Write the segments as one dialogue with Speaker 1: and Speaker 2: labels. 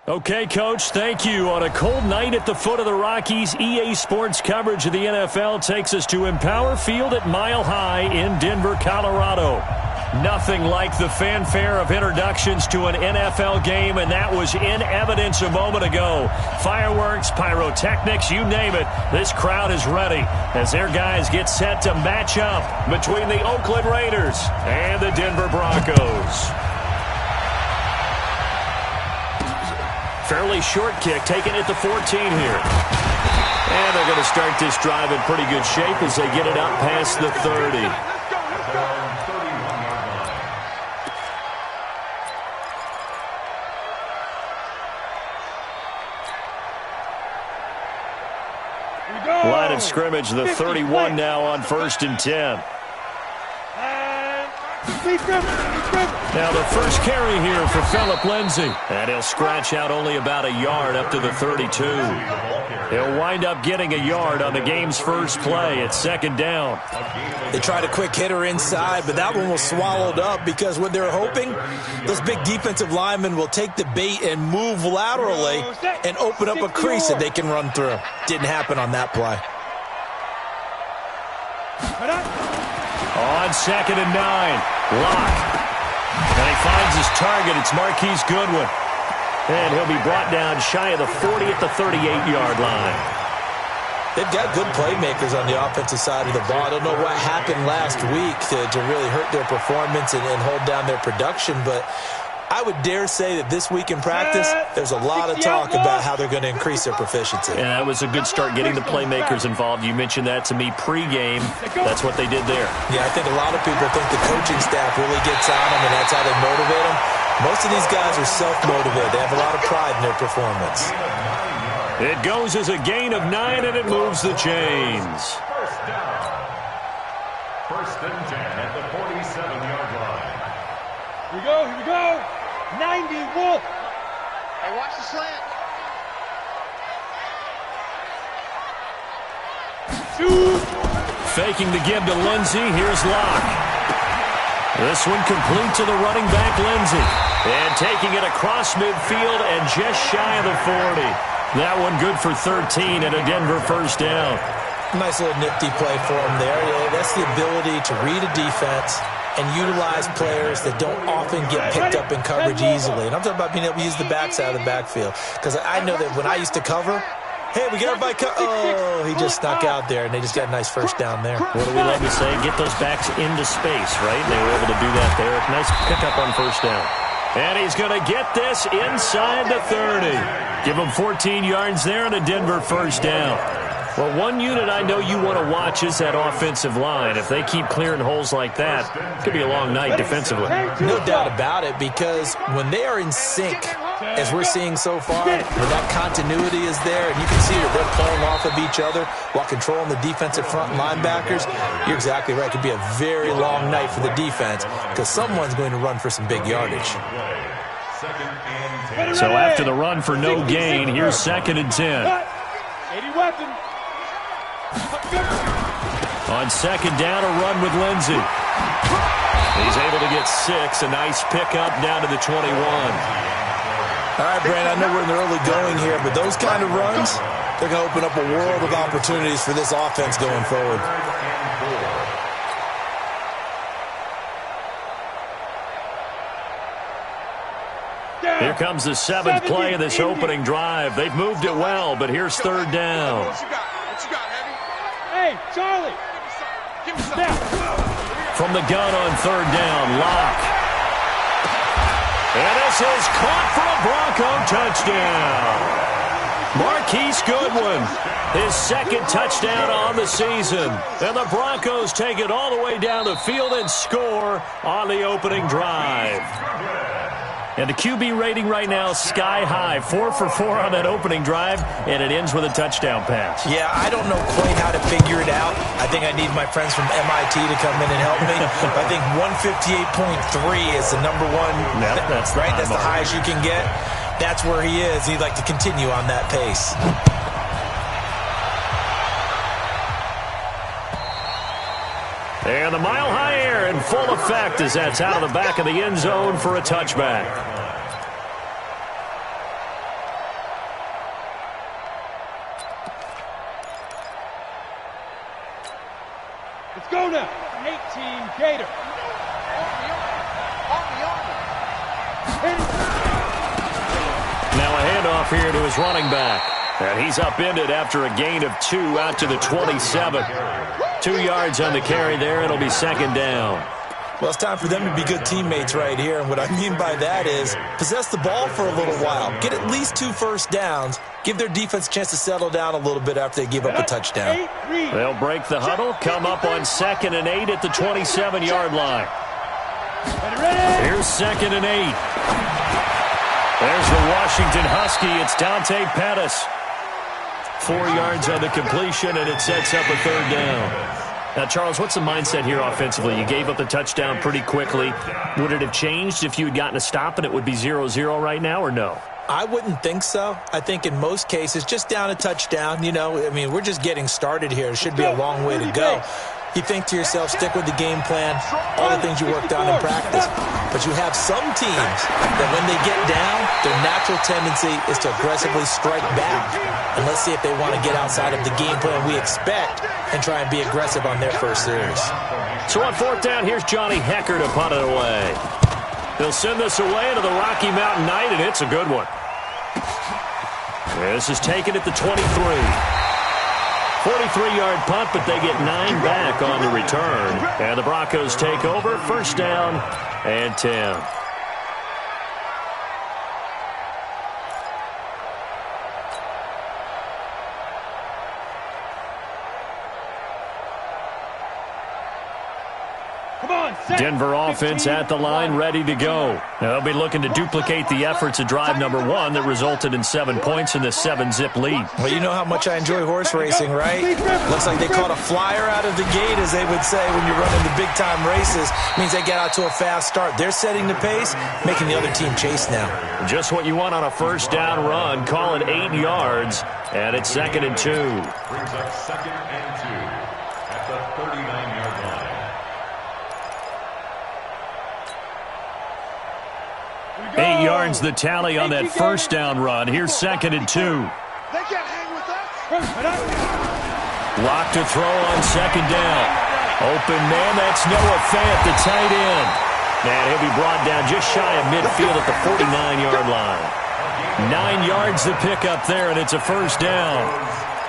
Speaker 1: Okay, Coach, thank you. On a cold night at the foot of the Rockies, EA Sports coverage of the NFL takes us to Empower Field at Mile High in Denver, Colorado. Nothing like the fanfare of introductions to an NFL game, and that was in evidence a moment ago. Fireworks, pyrotechnics, you name it. This crowd is ready as their guys get set to match up between the Oakland Raiders and the Denver Broncos. Fairly short kick, taken at the 14 here. And they're going to start this drive in pretty good shape as they get it up past the 30. Line of scrimmage, the 31 now on 1st and 10. Now the first carry here for Phillip Lindsay. And he'll scratch out only about a yard up to the 32. He'll wind up getting a yard on the game's first play at 2nd down.
Speaker 2: They tried a quick hitter inside, but that one was swallowed up because what they're hoping, those big defensive linemen will take the bait and move laterally and open up a crease that they can run through. Didn't happen on that play.
Speaker 1: On 2nd and 9, Locke. And he finds his target. It's Marquise Goodwin. And he'll be brought down shy of the 40 at the 38-yard line.
Speaker 2: They've got good playmakers on the offensive side of the ball. I don't know what happened last week to really hurt their performance and hold down their production, but I would dare say that this week in practice, there's a lot of talk about how they're going to increase their proficiency.
Speaker 1: And that was a good start getting the playmakers involved. You mentioned that to me pregame. That's what they did there.
Speaker 2: Yeah, I think a lot of people think the coaching staff really gets on them, and that's how they motivate them. Most of these guys are self-motivated. They have a lot of pride in their performance.
Speaker 1: It goes as a gain of 9, and it moves the chains.
Speaker 3: First and 10 at the 47-yard line.
Speaker 4: Here we go. 90, Wolf.
Speaker 5: Hey, watch the slant.
Speaker 4: Shoot.
Speaker 1: Faking the give to Lindsay. Here's Locke. This one complete to the running back, Lindsay. And taking it across midfield and just shy of the 40. That one good for 13 and a Denver first down.
Speaker 2: Nice little nifty play for him there. Yeah, that's the ability to read a defense and utilize players that don't often get picked up in coverage easily. And I'm talking about being able to use the backside of the backfield. Because I know that when I used to cover, hey, we got everybody oh, he just snuck out there, and they just got a nice first down there.
Speaker 1: What do we love to say? Get those backs into space, right? And they were able to do that there. Nice pickup on first down. And he's going to get this inside the 30. Give him 14 yards there and a Denver first down. Well, one unit I know you want to watch is that offensive line. If they keep clearing holes like that, it could be a long night defensively.
Speaker 2: No doubt about it, because when they are in sync, as we're seeing so far, when that continuity is there, and you can see that they're playing off of each other while controlling the defensive front linebackers, you're exactly right. It could be a very long night for the defense because someone's going to run for some big yardage.
Speaker 1: So after the run for no gain, here's 2nd and 10.
Speaker 4: 80 weapon.
Speaker 1: On 2nd down, a run with Lindsay. He's able to get 6. A nice pickup down to the 21.
Speaker 2: All right, Brandon, I know we're in the early going here, but those kind of runs, they're going to open up a world of opportunities for this offense going forward.
Speaker 1: Here comes the 7th play of this opening drive. They've moved it well, but here's 3rd down.
Speaker 5: What you got, Heavy?
Speaker 4: Hey, Charlie.
Speaker 5: Give me some.
Speaker 1: From the gun on 3rd down, Locke. And this is caught for a Bronco touchdown. Marquise Goodwin, his 2nd touchdown on the season. And the Broncos take it all the way down the field and score on the opening drive. And the QB rating right now, sky high. 4 for 4 on that opening drive, and it ends with a touchdown pass.
Speaker 2: Yeah, I don't know quite how to figure it out. I think I need my friends from MIT to come in and help me. I think 158.3 is the number one.
Speaker 1: Yep, that's
Speaker 2: right. That's the highest you can get. That's where he is. He'd like to continue on that pace.
Speaker 1: And the mile-high air in full effect as that's out of the back of the end zone for a touchback.
Speaker 4: Let's go now. 18 Gator.
Speaker 1: Now a handoff here to his running back. And he's upended after a gain of 2 out to the 27. 2 yards on the carry there. It'll be second down.
Speaker 2: Well, it's time for them to be good teammates right here. And what I mean by that is possess the ball for a little while. Get at least 2 first downs. Give their defense a chance to settle down a little bit after they give up a touchdown.
Speaker 1: They'll break the huddle, come up on 2nd and 8 at the 27-yard line. Here's 2nd and 8. There's the Washington Husky. It's Dante Pettis. 4 yards on the completion, and it sets up a 3rd down. Now, Charles, what's the mindset here offensively? You gave up the touchdown pretty quickly. Would it have changed if you had gotten a stop and it would be 0-0 right now, or no?
Speaker 2: I wouldn't think so. I think in most cases, just down a touchdown, you know, I mean, we're just getting started here. It should be a long way to go. You think to yourself, stick with the game plan, all the things you worked on in practice. But you have some teams that when they get down, their natural tendency is to aggressively strike back. And let's see if they want to get outside of the game plan we expect and try and be aggressive on their first series.
Speaker 1: So on 4th down, here's Johnny Hecker to punt it away. They'll send this away into the Rocky Mountain Night, and it's a good one. This is taken at the 23. 43-yard punt, but they get 9 back on the return. And the Broncos take over, 1st down and 10. Denver offense at the line, ready to go. Now they'll be looking to duplicate the efforts of drive number 1 that resulted in 7 points in this 7-zip lead.
Speaker 2: Well, you know how much I enjoy horse racing, right? Looks like they caught a flyer out of the gate, as they would say when you're running the big-time races. Means they get out to a fast start. They're setting the pace, making the other team chase now.
Speaker 1: Just what you want on a 1st down run. Call it 8 yards, and it's 2nd and 2.
Speaker 3: Brings up 2nd and 2 at the 39-yard line.
Speaker 1: 8 yards the tally on that 1st down run. Here's 2nd and 2.
Speaker 5: They can't hang with us.
Speaker 1: Lock to throw on 2nd down. Open man, that's Noah Fant, the tight end. And he'll be brought down just shy of midfield at the 49-yard line. 9 yards to pick up there, and it's a 1st down.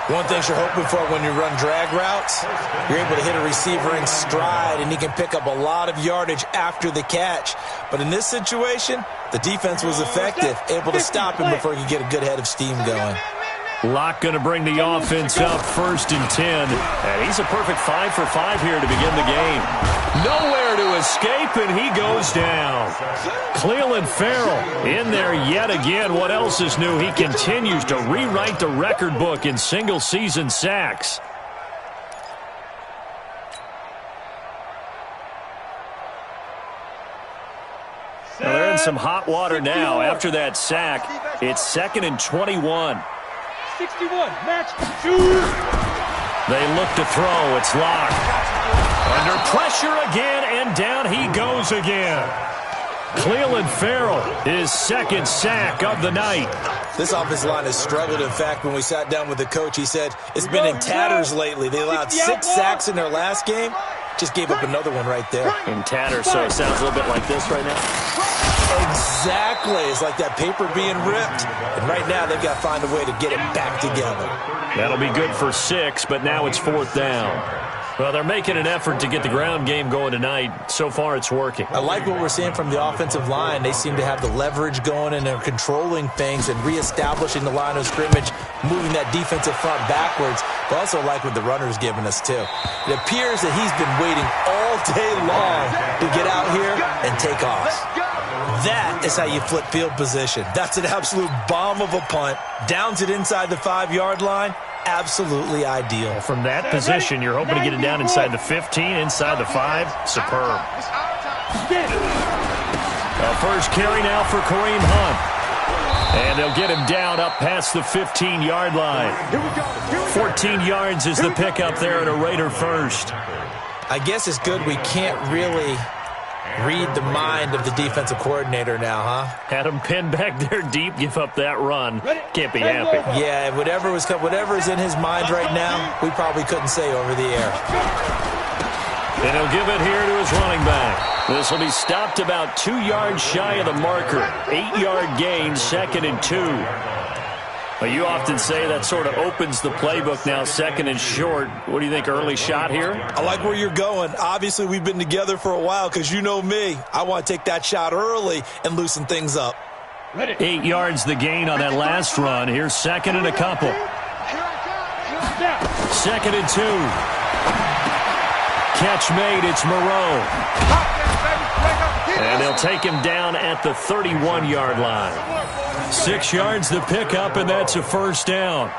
Speaker 2: One thing you're hoping for when you run drag routes, you're able to hit a receiver in stride, and he can pick up a lot of yardage after the catch. But in this situation, the defense was effective, able to stop him before he could get a good head of steam going.
Speaker 1: Locke going to bring the offense up, 1st and 10. And he's a perfect 5 for 5 here to begin the game. Nowhere to escape, and he goes down. Cleveland Farrell in there yet again. What else is new? He continues to rewrite the record book in single-season sacks. Well, they're in some hot water now. After that sack, it's 2nd and 21.
Speaker 4: 61, match, shoot!
Speaker 1: They look to throw. It's Locke. Under pressure again, and down he goes again. Cleveland Farrell, his 2nd sack of the night.
Speaker 2: This offensive line has struggled. In fact, when we sat down with the coach, he said it's been in tatters lately. They allowed 6 sacks in their last game. Just gave up another one right there.
Speaker 1: In tatters, so it sounds a little bit like this right now.
Speaker 2: Exactly. It's like that paper being ripped. And right now, they've got to find a way to get it back together.
Speaker 1: That'll be good for 6, but now it's 4th down. Well, they're making an effort to get the ground game going tonight. So far, it's working.
Speaker 2: I like what we're seeing from the offensive line. They seem to have the leverage going, and they're controlling things and reestablishing the line of scrimmage, moving that defensive front backwards. But I also like what the runner's giving us, too. It appears that he's been waiting all day long to get out here and take off. That is how you flip field position. That's an absolute bomb of a punt. Downs it inside the 5-yard line. Absolutely ideal.
Speaker 1: From that position, you're hoping to get it down inside the 15, inside the 5. Superb. First carry now for Kareem Hunt. And they'll get him down up past the 15-yard line. 14 yards is the pickup there at a Raider first.
Speaker 2: I guess it's good we can't really read the mind of the defensive coordinator now, huh?
Speaker 1: Had him pinned back there deep, give up that run. Can't be happy.
Speaker 2: Yeah, whatever's in his mind right now, we probably couldn't say over the air.
Speaker 1: And he'll give it here to his running back. This will be stopped about 2 yards shy of the marker. 8-yard gain, 2nd and 2. Well, you often say that sort of opens the playbook now, 2nd and short. What do you think, early shot here?
Speaker 2: I like where you're going. Obviously, we've been together for a while because you know me. I want to take that shot early and loosen things up.
Speaker 1: 8 yards the gain on that last run. Here's 2nd and a couple. 2nd and 2. Catch made. It's Moreau. And they'll take him down at the 31-yard line. 6 yards the pickup, and that's a first down.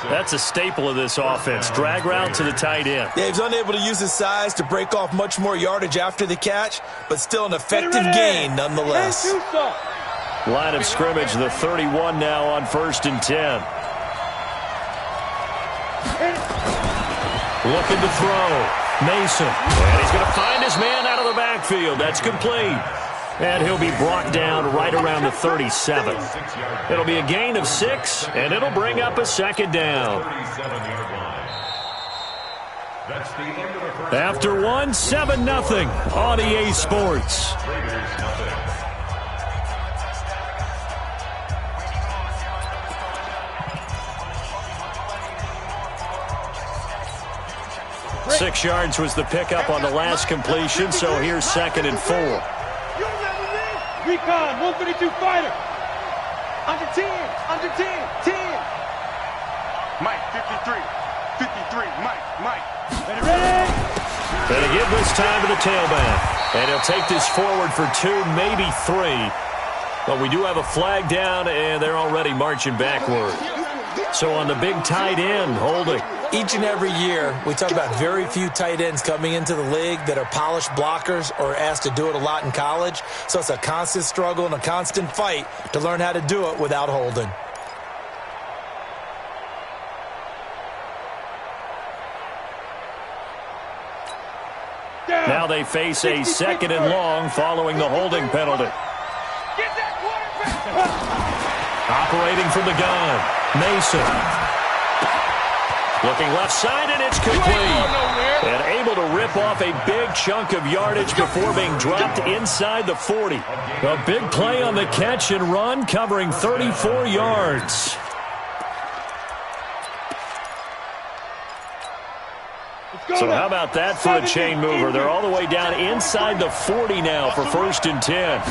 Speaker 1: That's a staple of this offense. Drag route to the tight end.
Speaker 2: Yeah, he's unable to use his size to break off much more yardage after the catch, but still an effective gain nonetheless.
Speaker 1: Line of scrimmage, the 31 now on 1st and 10. Looking to throw. Mason. And he's going to find his man out of the backfield. That's complete. And he'll be brought down right around the 37. It'll be a gain of 6, and it'll bring up a 2nd down. After 1, 7-0 on EA Sports. Six yards was the pickup on the last completion, so here's 2nd and 4.
Speaker 4: Recon, 132 fighter. Under 10, under 10, 10.
Speaker 5: Mike, 53, 53, Mike.
Speaker 4: Ready?
Speaker 1: Gonna give this time to the tailback. And he'll take this forward for 2, maybe 3. But we do have a flag down, and they're already marching backward. So on the big tight end, holding.
Speaker 2: Each and every year, we talk about very few tight ends coming into the league that are polished blockers or asked to do it a lot in college. So it's a constant struggle and a constant fight to learn how to do it without holding.
Speaker 1: Now they face a 2nd and long following the holding penalty. Operating from the gun, Mason. Looking left side, and it's complete. And able to rip off a big chunk of yardage before being dropped inside the 40. A big play on the catch and run, covering 34 yards. So how about that for a chain mover? They're all the way down inside the 40 now for 1st and 10.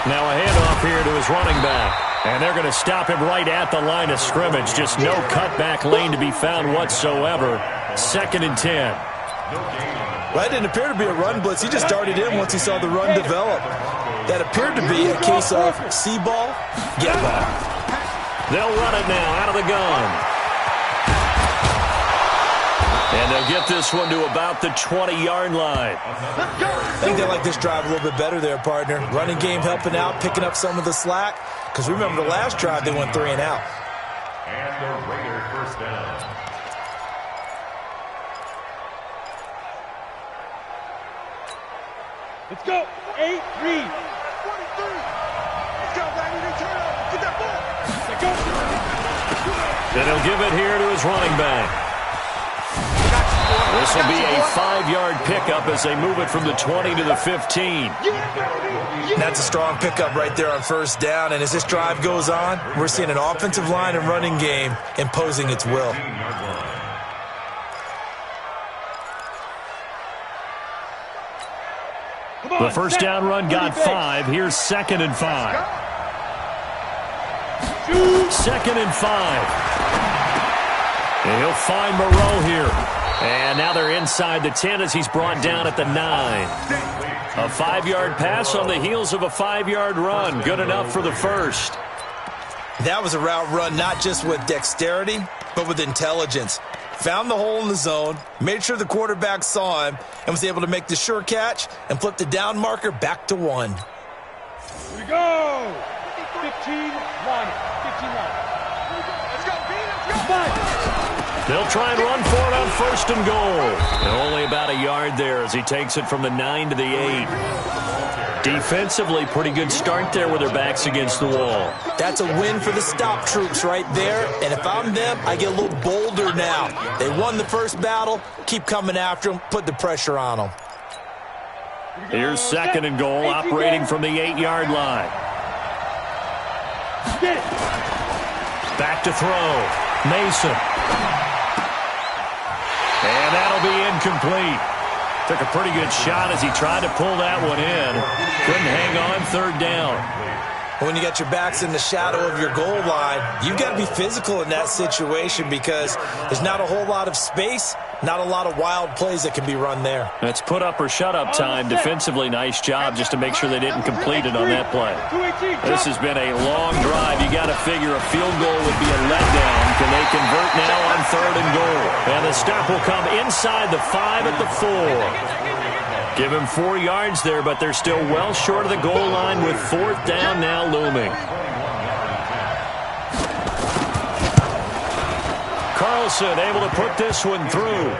Speaker 1: Now a handoff here to his running back. And they're going to stop him right at the line of scrimmage. Just no cutback lane to be found whatsoever. 2nd and 10.
Speaker 2: Well, it didn't appear to be a run blitz. He just darted in once he saw the run develop. That appeared to be a case of see ball, get ball.
Speaker 1: They'll run it now out of the gun. And they'll get this one to about the 20-yard line.
Speaker 2: I think they like this drive a little bit better there, partner. Running game helping out, picking up some of the slack. Because remember the last drive, they went 3 and out.
Speaker 3: And the Raiders first down.
Speaker 4: Let's go. 8, read.
Speaker 5: 43. Let's go, baby. Return up. Get that ball.
Speaker 4: Let's go.
Speaker 1: Then he'll give it here to his running back. This will be a 5-yard pickup as they move it from the 20 to the 15.
Speaker 2: That's a strong pickup right there on 1st down. And as this drive goes on, we're seeing an offensive line and running game imposing its will.
Speaker 1: The first down run got 5. Here's 2nd and 5. 2nd and 5. And he'll find Moreau here. And now they're inside the 10 as he's brought down at the 9. A 5-yard pass on the heels of a 5-yard run. Good enough for the first.
Speaker 2: That was a route run not just with dexterity, but with intelligence. Found the hole in the zone, made sure the quarterback saw him, and was able to make the sure catch and flip the down marker back to 1.
Speaker 4: Here we go. 15 line. 15 line.
Speaker 5: Let's go, B. Let's go.
Speaker 1: They'll try and run for it on 1st and goal. And only about a yard there as he takes it from the 9 to the 8. Defensively, pretty good start there with their backs against the wall.
Speaker 2: That's a win for the stop troops right there. And if I'm them, I get a little bolder now. They won the first battle. Keep coming after them. Put the pressure on them.
Speaker 1: Here's 2nd and goal, operating from the 8-yard line. Back to throw. Mason. And that'll be incomplete. Took a pretty good shot as he tried to pull that one in. Couldn't hang on, 3rd down.
Speaker 2: When you got your backs in the shadow of your goal line, you've got to be physical in that situation because there's not a whole lot of space, not a lot of wild plays that can be run there.
Speaker 1: That's put up or shut up time. Defensively, nice job just to make sure they didn't complete it on that play. This has been a long drive. You got to figure a field goal would be a letdown. Can they convert now on 3rd and goal? And the stop will come inside the 5 at the 4. Give him 4 yards there, but they're still well short of the goal line with 4th down now looming. Carlson able to put this one through.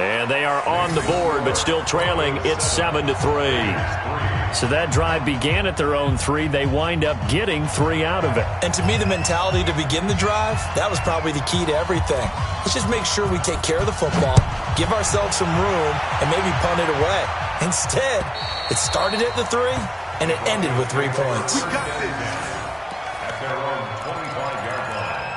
Speaker 1: And they are on the board, but still trailing. It's 7-3. So that drive began at their own 3. They wind up getting 3 out of it.
Speaker 2: And to me, the mentality to begin the drive, that was probably the key to everything. Let's just make sure we take care of the football, give ourselves some room, and maybe punt it away. Instead, it started at the 3, and it ended with 3 points.
Speaker 3: At their own 25-yard line.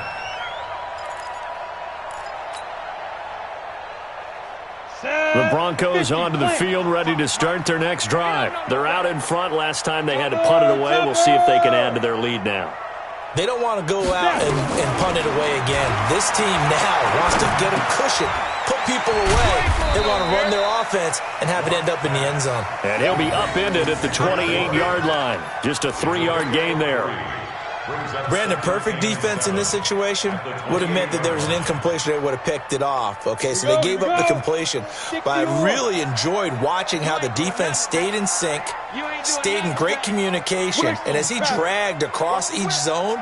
Speaker 1: The Broncos onto the field, ready to start their next drive. They're out in front. Last time they had to punt it away. We'll see if they can add to their lead now.
Speaker 2: They don't want to go out and punt it away again. This team now wants to get a cushion, put people away. They want to run their offense and have it end up in the end zone.
Speaker 1: And he'll be upended at the 28-yard line. Just a 3-yard gain there.
Speaker 2: Brandon, perfect defense in this situation would have meant that there was an incompletion. They would have picked it off. Okay, so they gave up the completion. But I really enjoyed watching how the defense stayed in sync, stayed in great communication. And as he dragged across each zone,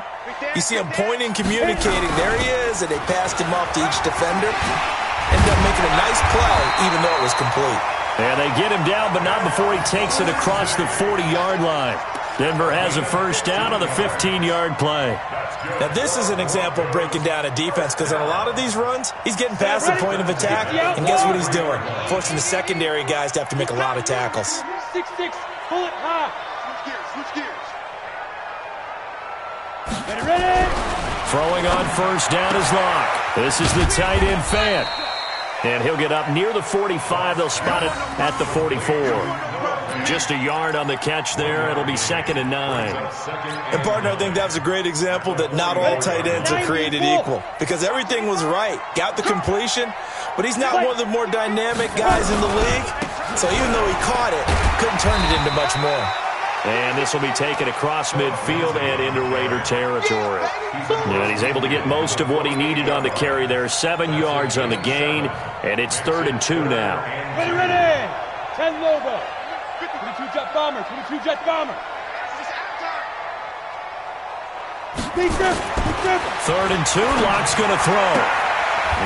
Speaker 2: you see him pointing, communicating. There he is, and they passed him off to each defender. Ended up making a nice play, even though it was complete.
Speaker 1: And they get him down, but not before he takes it across the 40-yard line. Denver has a 1st down on the 15-yard play.
Speaker 2: Now, this is an example of breaking down a defense because on a lot of these runs, he's getting past the point of attack, and guess what he's doing? Forcing the secondary guys to have to make a lot of tackles.
Speaker 4: 6-6, pull it high. Switch gears. Ready.
Speaker 1: Throwing on 1st down is Locke. This is the tight end Fant. And he'll get up near the 45. They'll spot it at the 44. Just a yard on the catch there. It'll be 2nd and 9.
Speaker 2: And, partner, I think that was a great example that not all tight ends are created equal because everything was right. Got the completion, but he's not one of the more dynamic guys in the league. So even though he caught it, couldn't turn it into much more.
Speaker 1: And this will be taken across midfield and into Raider territory. And he's able to get most of what he needed on the carry there. 7 yards on the gain, and it's 3rd and 2 now.
Speaker 4: Ready. 10 logo. 22 jet bomber. 22 jet bomber.
Speaker 1: 3rd and 2. Locke's going to throw.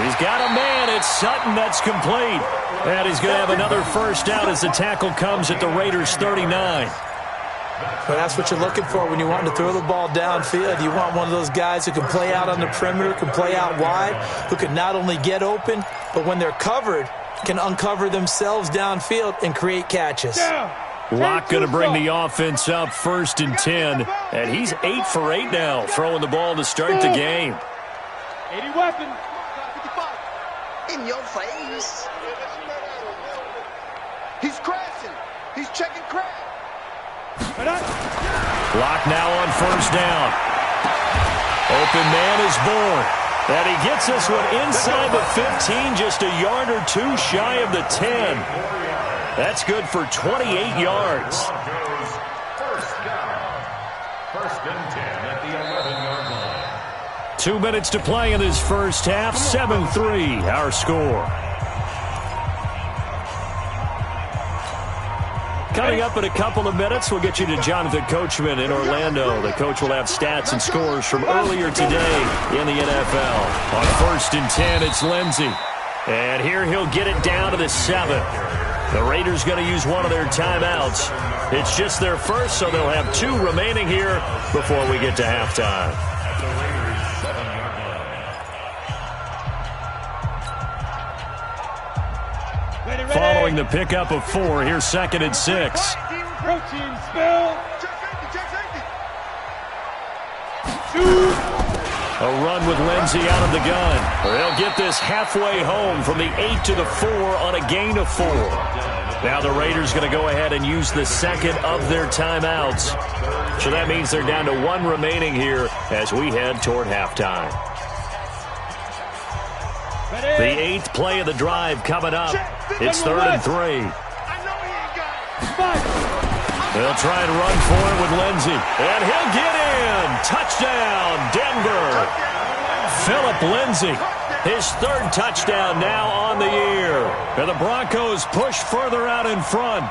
Speaker 1: He's got a man. It's Sutton. That's complete. And he's going to have another 1st down as the tackle comes at the Raiders' 39.
Speaker 2: Well, that's what you're looking for when you want to throw the ball downfield. You want one of those guys who can play out on the perimeter, can play out wide, who can not only get open, but when they're covered, can uncover themselves downfield and create catches.
Speaker 1: Locke going to bring the offense up 1st and 10. And he's 8 for 8 now, throwing the ball to start the game.
Speaker 4: 80 weapon.
Speaker 5: In your face. He's crashing. He's checking crash.
Speaker 1: Locke now on 1st down. Open man is born. And he gets this one inside the 15, just a yard or 2 shy of the 10. That's good for 28 yards.
Speaker 3: First down. 1st and 10 at the 11-yard line.
Speaker 1: 2 minutes to play in this first half. 7-3 our score. Coming up in a couple of minutes, we'll get you to Jonathan Coachman in Orlando. The coach will have stats and scores from earlier today in the NFL. On 1st and 10, it's Lindsey. And here he'll get it down to the 7. The Raiders going to use one of their timeouts. It's just their first, so they'll have 2 remaining here before we get to halftime. Following the pickup of 4, here's 2nd and 6.
Speaker 4: Approaching spell.
Speaker 1: A run with Lindsey out of the gun. They'll get this halfway home from the 8 to the 4 on a gain of 4. Now the Raiders going to go ahead and use the 2nd of their timeouts. So that means they're down to 1 remaining here as we head toward halftime. The 8th play of the drive coming up. It's 3rd and 3. They'll try and run for it with Lindsey. And he'll get in. Touchdown, Denver. Phillip Lindsey, his 3rd touchdown now on the year. And the Broncos push further out in front.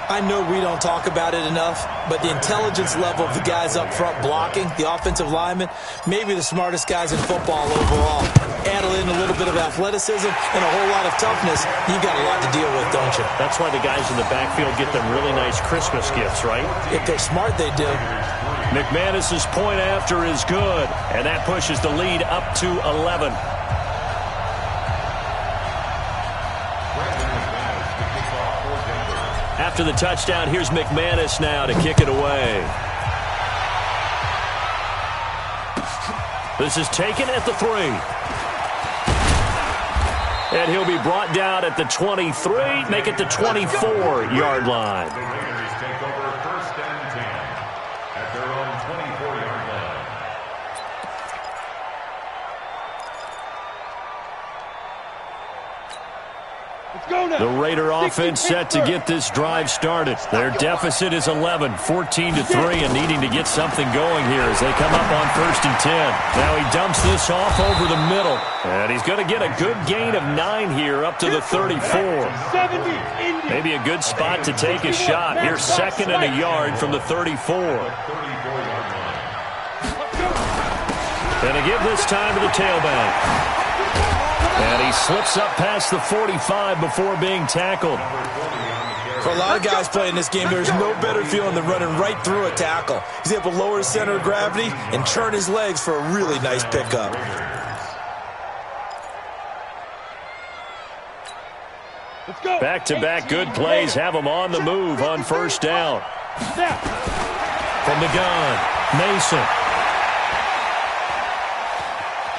Speaker 2: I know we don't talk about it enough, but the intelligence level of the guys up front blocking, the offensive linemen, maybe the smartest guys in football overall. Add in a little bit of athleticism and a whole lot of toughness, you've got a lot to deal with, don't you?
Speaker 1: That's why the guys in the backfield get them really nice Christmas gifts, right?
Speaker 2: If they're smart, they do.
Speaker 1: McManus's point after is good, and that pushes the lead up to 11. After the touchdown, here's McManus now to kick it away. This is taken at the 3. And he'll be brought down at the 23, make it the 24-yard line.
Speaker 3: The Raiders take over 1st and 10 at their own 24-yard line.
Speaker 4: Let's go now.
Speaker 1: The Raider offense set to get this drive started. Their deficit is 11, 14-3, and needing to get something going here as they come up on 1st and 10. Now he dumps this off over the middle, and he's going to get a good gain of 9 here up to the 34. Maybe a good spot to take a shot. Here's 2nd and a yard from the 34. And to give this time to the tailback. And he slips up past the 45 before being tackled.
Speaker 2: For a lot of guys playing this game, there's no better feeling than running right through a tackle. He's able to lower his center of gravity and turn his legs for a really nice pickup.
Speaker 1: Back-to-back good plays have him on the move on 1st down. From the gun, Mason.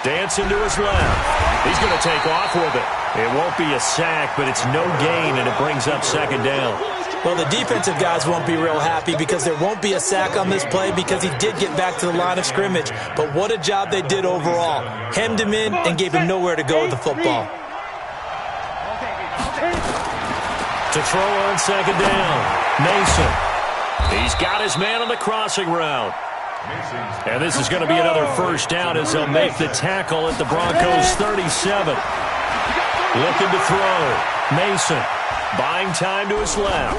Speaker 1: Dancing to his left. He's going to take off with it. It won't be a sack, but it's no gain, and it brings up 2nd down.
Speaker 2: Well, the defensive guys won't be real happy because there won't be a sack on this play because he did get back to the line of scrimmage. But what a job they did overall. Hemmed him in and gave him nowhere to go with the football.
Speaker 1: To throw on 2nd down, Mason. He's got his man on the crossing route. And this is going to be another 1st down as they'll make the tackle at the Broncos 37. Looking to throw. Mason buying time to his left.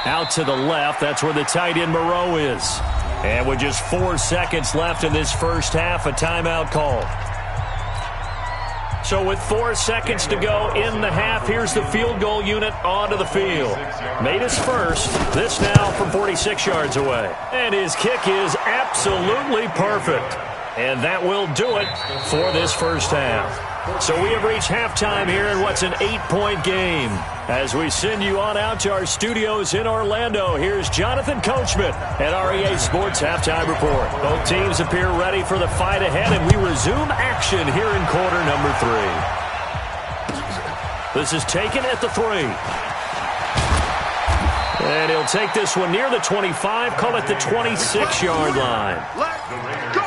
Speaker 1: Out to the left, that's where the tight end Moreau is. And with just 4 seconds left in this first half, a timeout call. So with 4 seconds to go in the half, here's the field goal unit onto the field. Made his first. This now from 46 yards away. And his kick is absolutely perfect. And that will do it for this first half. So we have reached halftime here in what's an 8-point game. As we send you on out to our studios in Orlando, here's Jonathan Coachman at our EA Sports Halftime Report. Both teams appear ready for the fight ahead, and we resume action here in quarter number 3. This is taken at the 3. And he'll take this one near the 25, call it the 26-yard line.
Speaker 3: The Raiders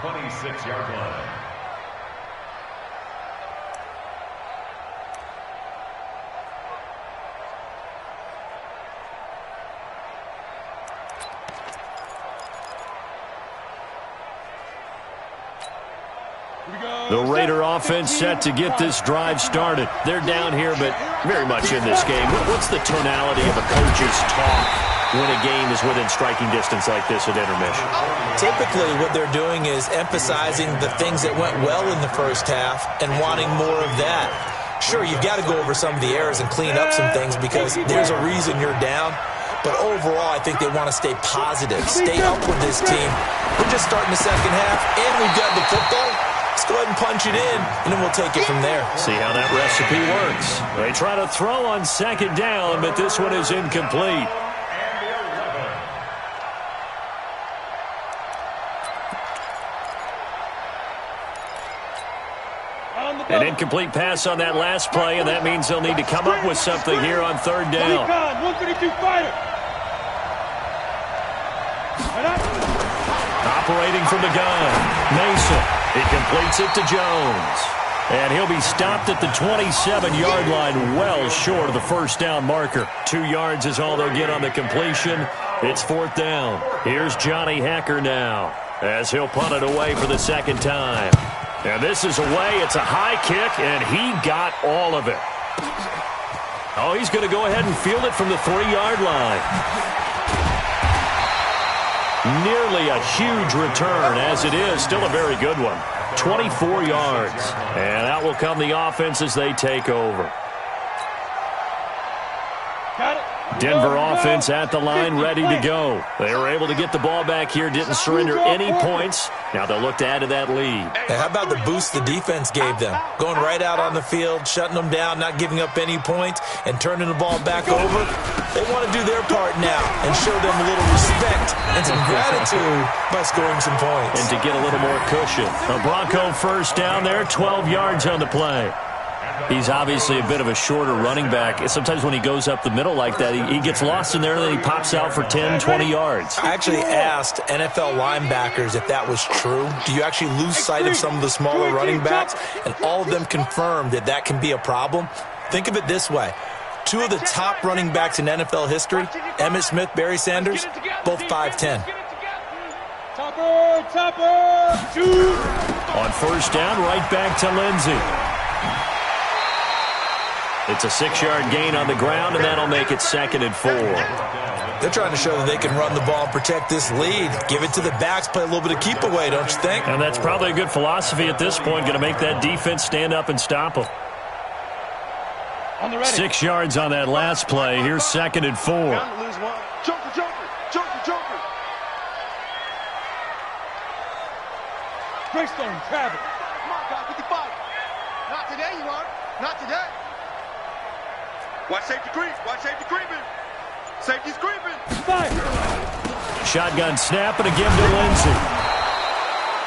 Speaker 3: 26-yard line.
Speaker 1: The Raider offense set to get this drive started. They're down here, but very much in this game. What's the tonality of a coach's talk when a game is within striking distance like this at intermission?
Speaker 2: Typically, what they're doing is emphasizing the things that went well in the first half and wanting more of that. Sure, you've got to go over some of the errors and clean up some things because there's a reason you're down. But overall, I think they want to stay positive, stay up with this team. We're just starting the second half, and we've got the football. Let's go ahead and punch it in, and then we'll take it from there.
Speaker 1: See how that recipe works. They try to throw on second down, but this one is incomplete. An incomplete pass on that last play, and that means they'll need to come up with something here on third down.
Speaker 4: 132 fighter.
Speaker 1: Operating from the gun, Mason. He completes it to Jones. And he'll be stopped at the 27-yard line, well short of the first down marker. 2 yards is all they'll get on the completion. It's fourth down. Here's Johnny Hecker now, as he'll punt it away for the second time. And this is away. It's a high kick, and he got all of it. Oh, he's going to go ahead and field it from the 3-yard line. Nearly a huge return, as it is. Still a very good one. 24 yards. And out will come the offense as they take over.
Speaker 4: Got it.
Speaker 1: Denver offense at the line, ready to go. They were able to get the ball back here, didn't surrender any points. Now they'll look to add to that lead.
Speaker 2: Hey, how about the boost the defense gave them? Going right out on the field, shutting them down, not giving up any points, and turning the ball back over. They want to do their part now and show them a little respect and some gratitude by scoring some points.
Speaker 1: And to get a little more cushion. A Bronco first down there, 12 yards on the play. He's obviously a bit of a shorter running back. Sometimes when he goes up the middle like that, he gets lost in there, and then he pops out for 10, 20 yards.
Speaker 2: I actually asked NFL linebackers if that was true. Do you actually lose sight of some of the smaller running backs? And all of them confirmed that that can be a problem. Think of it this way. 2 of the top running backs in NFL history, Emmitt Smith, Barry Sanders, both 5'10".
Speaker 4: Topper, shoot.
Speaker 1: On first down, right back to Lindsey. It's a 6-yard gain on the ground, and that'll make it 2nd and 4.
Speaker 2: They're trying to show that they can run the ball and protect this lead. Give it to the backs, play a little bit of keep away, don't you think?
Speaker 1: And that's probably a good philosophy at this point, going to make that defense stand up and stop them. 6 yards on that last play. Here's 2nd and 4.
Speaker 5: Joker.
Speaker 4: Greystone, travel.
Speaker 5: Come on, guys, 55. Not today, you are. Not today. Watch safety creeping. Safety's creeping.
Speaker 4: Fire.
Speaker 1: Shotgun snap, and again to Lindsey.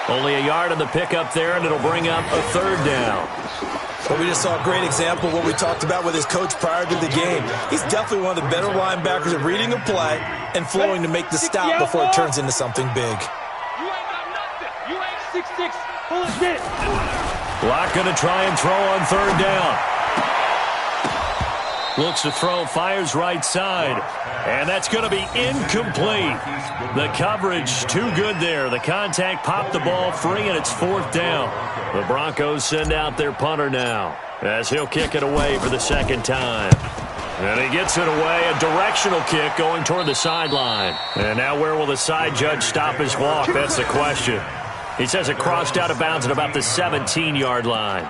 Speaker 1: Only a yard on the pickup there, and it'll bring up a 3rd down.
Speaker 2: Well, we just saw a great example of what we talked about with his coach prior to the game. He's definitely one of the better linebackers at reading a play and flowing to make the stop before it turns into something big.
Speaker 4: You ain't got nothing. You ain't 6'6". Pull it in.
Speaker 1: Block going to try and throw on 3rd down. Looks to throw, fires right side. And that's going to be incomplete. The coverage too good there. The contact popped the ball free, and it's 4th down. The Broncos send out their punter now, as he'll kick it away for the 2nd time. And he gets it away, a directional kick going toward the sideline. And now where will the side judge stop his walk? That's the question. He says it crossed out of bounds at about the 17-yard line.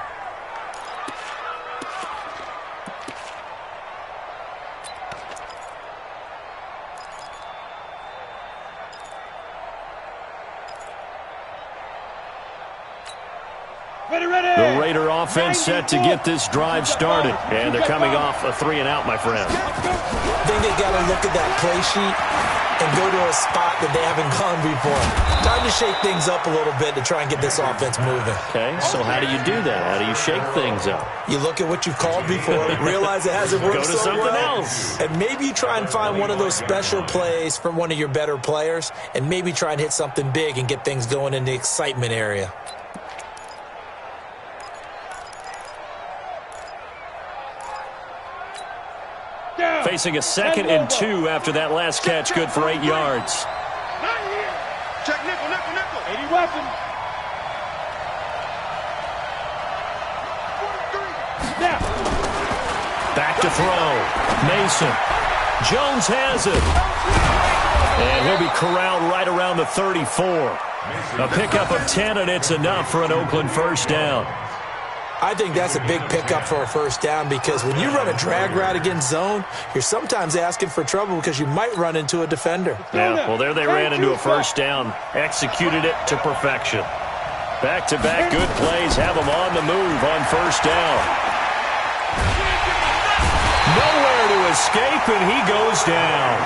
Speaker 1: The Raider offense set to get this drive started. And they're coming off a 3-and-out, my friend.
Speaker 2: I think they got to look at that play sheet and go to a spot that they haven't gone before. Time to shake things up a little bit to try and get this offense moving.
Speaker 1: Okay, so how do you do that? How do you shake things up?
Speaker 2: You look at what you've called before, realize it hasn't worked
Speaker 1: Go to
Speaker 2: so
Speaker 1: something
Speaker 2: well,
Speaker 1: else.
Speaker 2: and maybe you try and find one of those special plays from one of your better players, and maybe try and hit something big and get things going in the excitement area.
Speaker 1: Facing a 2nd and 2 after that last catch, good for 8 yards.
Speaker 5: Check nickel, nickel, nickel.
Speaker 4: 80 weapons. Snap.
Speaker 1: Back to throw. Mason. Jones has it. And he'll be corralled right around the 34. A pickup of 10, and it's enough for an Oakland first down.
Speaker 2: I think that's a big pickup for a first down because when you run a drag route against zone, you're sometimes asking for trouble because you might run into a defender.
Speaker 1: Yeah, well, there they ran into a first down. Executed it to perfection. Back-to-back good plays have them on the move on first down. Nowhere to escape, and he goes down.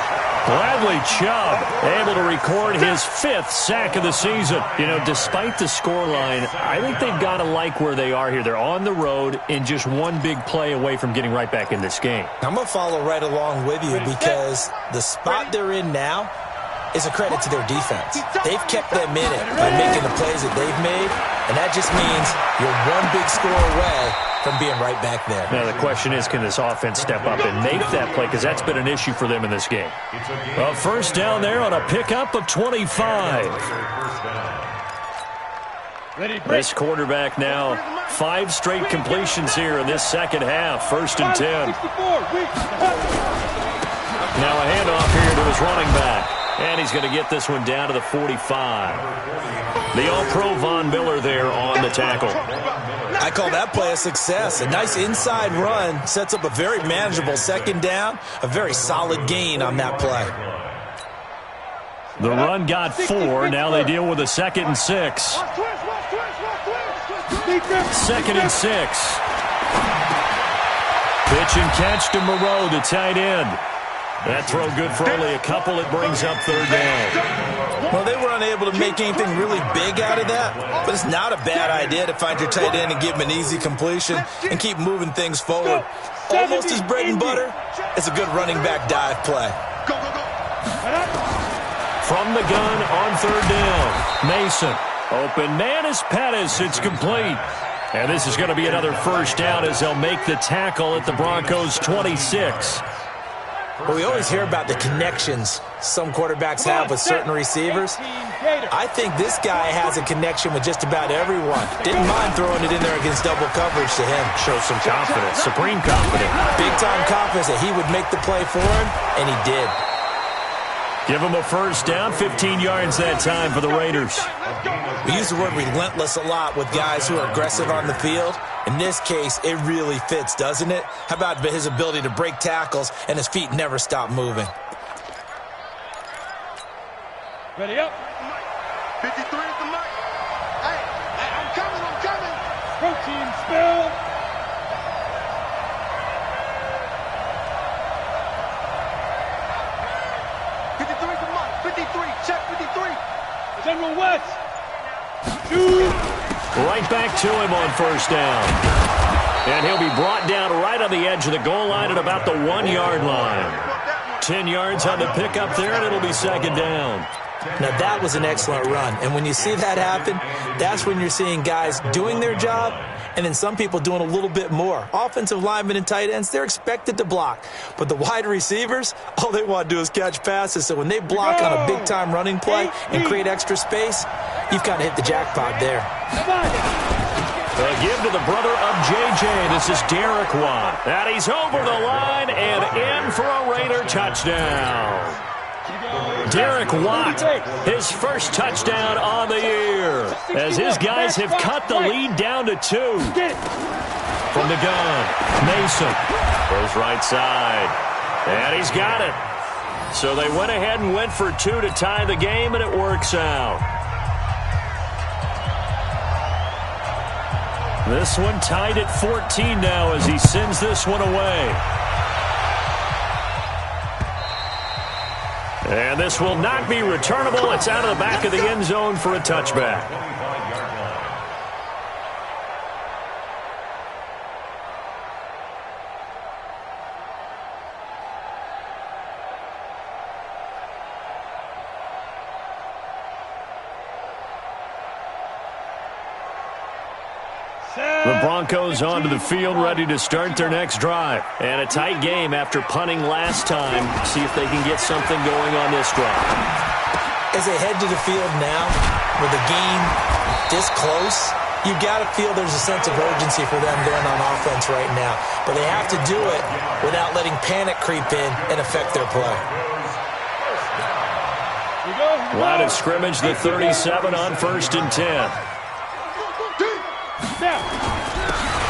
Speaker 1: Bradley Chubb able to record his 5th sack of the season. You know, despite the scoreline, I think they've got to like where they are here. They're on the road and just one big play away from getting right back in this game.
Speaker 2: I'm going to follow right along with you because the spot they're in now is a credit to their defense. They've kept them in it by making the plays that they've made, and that just means you're one big score away from being right back there.
Speaker 1: Now, the question is, can this offense step up and make that play? Because that's been an issue for them in this game. A first down there on a pickup of 25. This quarterback now 5 straight completions here in this second half. First and 10. Now a handoff here to his running back. And he's going to get this one down to the 45. The All-Pro Von Miller there on the tackle.
Speaker 2: I call that play a success. A nice inside run sets up a very manageable second down. A very solid gain on that play.
Speaker 1: The run got 4. Now they deal with a 2nd and 6. 2nd and 6. Pitch and catch to Moreau, the tight end. That throw good for only a couple. It brings up 3rd down.
Speaker 2: Well, they were unable to make anything really big out of that, but it's not a bad idea to find your tight end and give him an easy completion and keep moving things forward. Almost his bread and butter. It's a good running back dive play.
Speaker 5: Go, go, go.
Speaker 1: From the gun on 3rd down. Mason. Open man is Pettis. It's complete. And this is going to be another first down as they'll make the tackle at the Broncos' 26.
Speaker 2: Well, we always hear about the connections some quarterbacks have with certain receivers. I think this guy has a connection with just about everyone. Didn't mind throwing it in there against double coverage to him.
Speaker 1: Shows some confidence, supreme confidence.
Speaker 2: Big-time confidence that he would make the play for him, and he did.
Speaker 1: Give him a first down, 15 yards that time for the Raiders.
Speaker 2: We use the word relentless a lot with guys who are aggressive on the field. In this case, it really fits, doesn't it? How about his ability to break tackles and his feet never stop moving?
Speaker 4: Ready up.
Speaker 5: 53 is the mic. Hey, I'm coming, I'm coming.
Speaker 4: Protein spill. General West.
Speaker 1: Right back to him on first down. And he'll be brought down right on the edge of the goal line at about the 1-yard line. 10 yards on the pickup there, and it'll be 2nd down.
Speaker 2: Now, that was an excellent run. And when you see that happen, that's when you're seeing guys doing their job and then some people doing a little bit more. Offensive linemen and tight ends, they're expected to block. But the wide receivers, all they want to do is catch passes. So when they block on a big-time running play and create extra space, you've kind of hit the jackpot there.
Speaker 1: A give to the brother of J.J. This is Derek Watt. And he's over the line and in for a Raider touchdown. Derek Watt, his first touchdown on the year, as his guys have cut the lead down to 2. From the gun, Mason goes right side, and he's got it. So they went ahead and went for 2 to tie the game, and it works out. This one tied at 14 now as he sends this one away. And this will not be returnable. It's out of the back of the end zone for a touchback. The Broncos onto the field, ready to start their next drive. And a tight game after punting last time. See if they can get something going on this drive.
Speaker 2: As they head to the field now, with the game this close, you got to feel there's a sense of urgency for them going on offense right now. But they have to do it without letting panic creep in and affect their play.
Speaker 1: Line of scrimmage, the 37 on 1st and 10.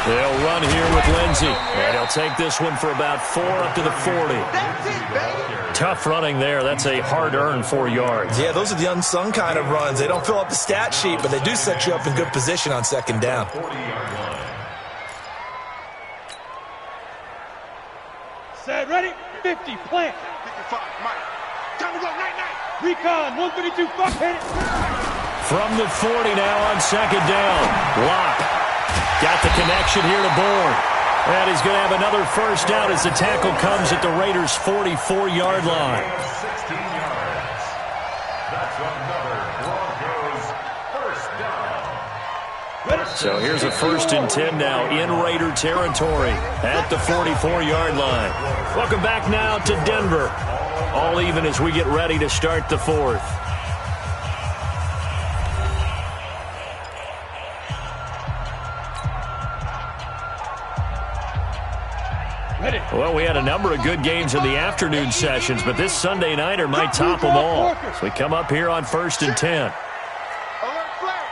Speaker 1: They'll run here with Lindsey, and he'll take this one for about 4 up to the 40. Tough running there. That's a hard-earned 4 yards.
Speaker 2: Yeah, those are the unsung kind of runs. They don't fill up the stat sheet, but they do set you up in good position on 2nd down.
Speaker 4: Set, ready, 50, plant.
Speaker 5: 55, Mike. Time to go, night.
Speaker 4: Recon, 152, fuck, hit it.
Speaker 1: From the 40 now on 2nd down. Lock. Got the connection here to Bourne. And he's going to have another first down as the tackle comes at the Raiders' 44-yard line.
Speaker 3: 16 yards. That's another Broncos first down.
Speaker 1: So here's a 1st and 10 now in Raider territory at the 44-yard line. Welcome back now to Denver. All even as we get ready to start the 4th. Well, we had a number of good games in the afternoon sessions, but this Sunday nighter might top them all. So we come up here on 1st and 10.
Speaker 5: Alert flare.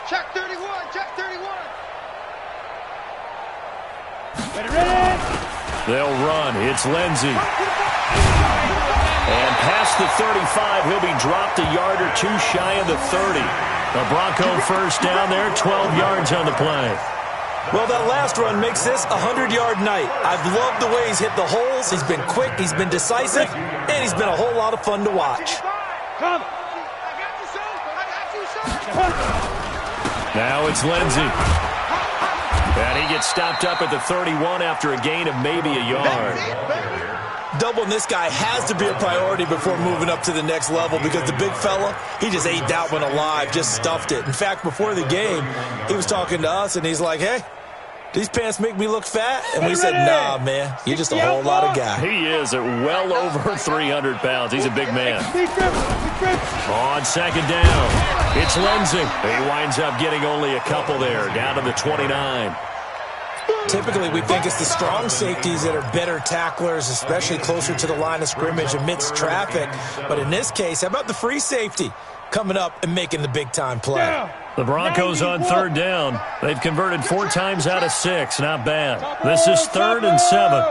Speaker 5: Check 31.
Speaker 4: Ready.
Speaker 1: They'll run. It's Lindsey. And past the 35, he'll be dropped a yard or 2 shy of the 30. The Bronco first down there, 12 yards on the play.
Speaker 2: Well, that last run makes this a 100-yard night. I've loved the way he's hit the holes. He's been quick, he's been decisive, and he's been a whole lot of fun to watch.
Speaker 4: Come.
Speaker 5: I got you, son.
Speaker 1: Now it's Lindsey. And he gets stopped up at the 31 after a gain of maybe a yard.
Speaker 2: Doubling this guy has to be a priority before moving up to the next level because the big fella, he just ate that one alive, just stuffed it. In fact, before the game, he was talking to us, and he's like, hey, these pants make me look fat? And we said, nah, man, you're just a whole lot of guy.
Speaker 1: He is at well over 300 pounds. He's a big man. On 2nd down, it's Lindsey. He winds up getting only a couple there, down to the 29.
Speaker 2: Typically, we think it's the strong safeties that are better tacklers, especially closer to the line of scrimmage amidst traffic. But in this case, how about the free safety coming up and making the big-time play?
Speaker 1: The Broncos on 3rd down. They've converted 4 times out of 6. Not bad. This is 3rd and 7.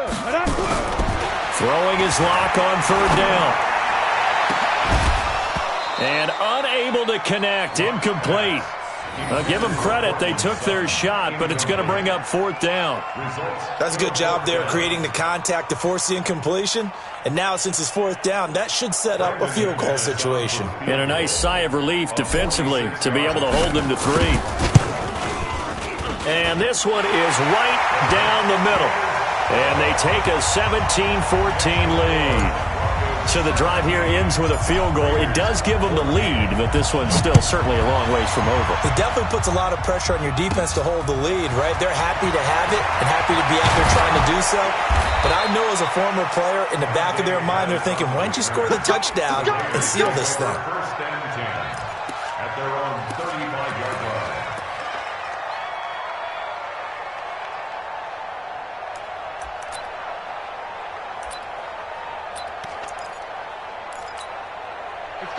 Speaker 1: Throwing his lock on 3rd down. And unable to connect. Incomplete. Give them credit. They took their shot, but it's going to bring up 4th down.
Speaker 2: That's a good job there creating the contact to force the incompletion. And now, since it's 4th down, that should set up a field goal situation.
Speaker 1: And a nice sigh of relief defensively to be able to hold them to 3. And this one is right down the middle. And they take a 17-14 lead. So the drive here ends with a field goal. It does give them the lead, but this one's still certainly a long ways from over.
Speaker 2: It definitely puts a lot of pressure on your defense to hold the lead, right? They're happy to have it and happy to be out there trying to do so. But I know as a former player, in the back of their mind, they're thinking, why don't you score the touchdown and seal this thing?
Speaker 3: 1st and 10 at their own 35-yard line.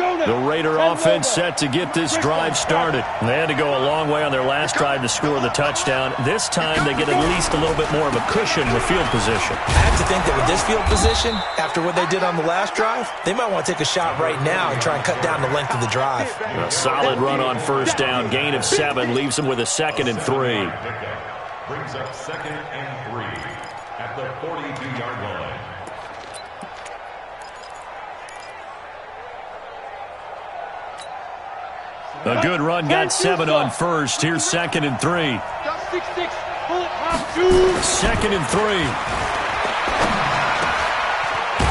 Speaker 1: The Raider offense set to get this drive started. They had to go a long way on their last drive to score the touchdown. This time they get at least a little bit more of a cushion with field position.
Speaker 2: I have to think that with this field position, after what they did on the last drive, they might want to take a shot right now and try and cut down the length of the drive.
Speaker 1: A solid run on 1st down. Gain of 7 leaves them with a 2nd and 3.
Speaker 3: Brings up 2nd and 3 at the 42-yard line.
Speaker 1: A good run got 7 on first. Here's 2nd and 3. 2nd and 3.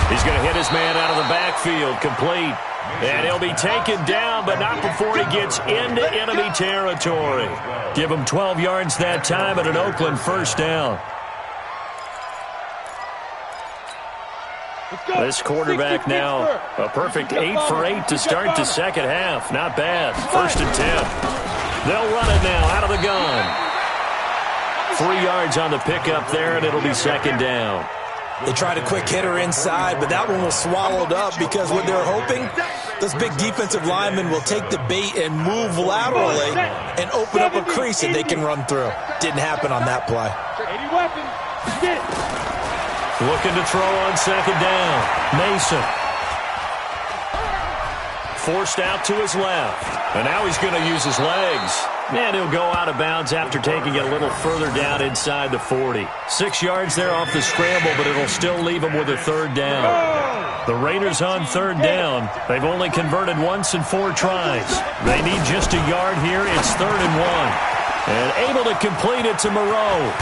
Speaker 1: He's going to hit his man out of the backfield. Complete. And he'll be taken down, but not before he gets into enemy territory. Give him 12 yards that time and an Oakland first down. This quarterback now, a perfect 8 for 8 to start the second half. Not bad. 1st and 10. They'll run it now out of the gun. 3 yards on the pickup there, and it'll be 2nd down.
Speaker 2: They tried a quick hitter inside, but that one was swallowed up because what they're hoping, those big defensive linemen will take the bait and move laterally and open up a crease that they can run through. Didn't happen on that play.
Speaker 1: Looking to throw on 2nd down. Mason. Forced out to his left. And now he's going to use his legs. And he'll go out of bounds after taking it a little further down inside the 40. 6 yards there off the scramble, but it'll still leave him with a 3rd down. The Raiders on 3rd down. They've only converted once in 4 tries. They need just a yard here. It's 3rd and 1. And able to complete it to Moreau.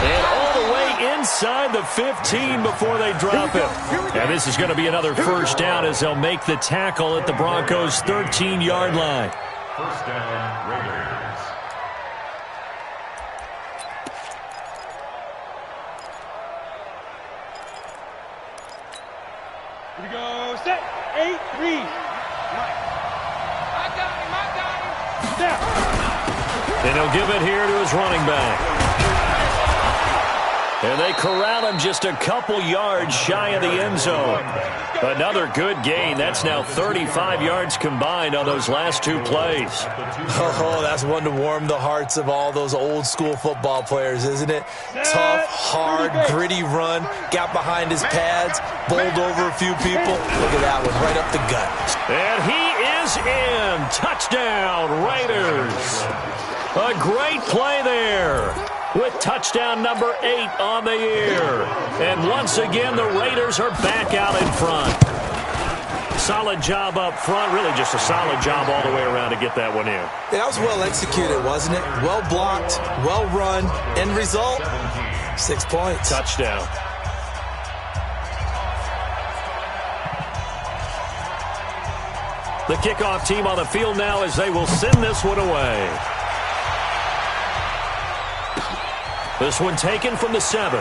Speaker 1: And all the way inside the 15 before they drop him. And this is going to be another first down as they'll make the tackle at the Broncos' 13-yard line.
Speaker 3: First down, Raiders.
Speaker 4: Here we go. Set. 8-3. I got him. Step.
Speaker 1: And he'll give it here to his running back. And they corral him just a couple yards shy of the end zone. Another good gain. That's now 35 yards combined on those last 2 plays.
Speaker 2: Oh, that's one to warm the hearts of all those old school football players, isn't it? Tough, hard, gritty run. Got behind his pads, bowled over a few people. Look at that one, right up the gut.
Speaker 1: And he is in. Touchdown, Raiders. A great play there, with touchdown number 8 on the year. And once again, the Raiders are back out in front. Solid job up front. Really just a solid job all the way around to get that one in.
Speaker 2: Yeah, that was well executed, wasn't it? Well blocked, well run. End result, 6 points.
Speaker 1: Touchdown. The kickoff team on the field now as they will send this one away. This one taken from the 7.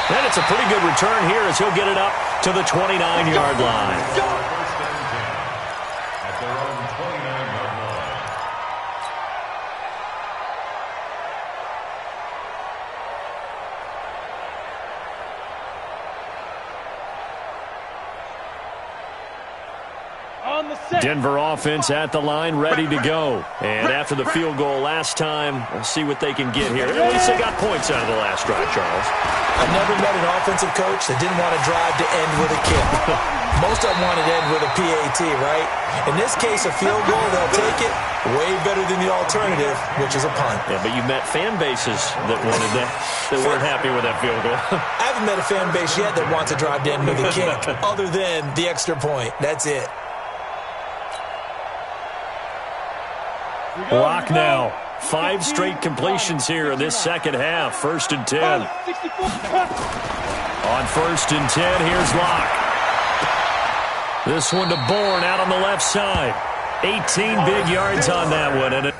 Speaker 1: And it's a pretty good return here as he'll get it up to the 29-yard line.
Speaker 3: First and 10 at their own 29-yard line.
Speaker 4: On the set.
Speaker 1: Denver offense at the line, ready to go. And after the field goal last time, we'll see what they can get here. At least they got points out of the last drive, Charles.
Speaker 2: I've never met an offensive coach that didn't want to drive to end with a kick. Most of them wanted to end with a PAT, right? In this case, a field goal, they'll take it. Way better than the alternative, which is a punt.
Speaker 1: Yeah, but you met fan bases that wanted that, that weren't happy with that field goal.
Speaker 2: I haven't met a fan base yet that wants to drive to end with a kick, other than the extra point. That's it.
Speaker 1: Lock now. 5 straight completions here in this second half. 1st and 10. On 1st and 10, here's Locke. This one to Bourne out on the left side. 18 big yards on that one. And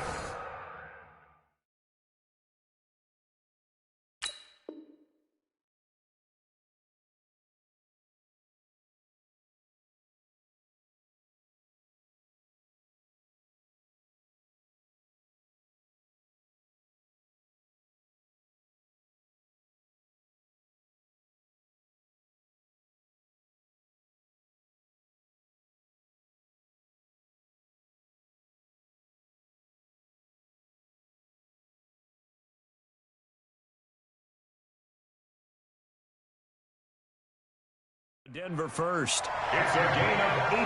Speaker 1: Denver first.
Speaker 3: It's a gain of 18.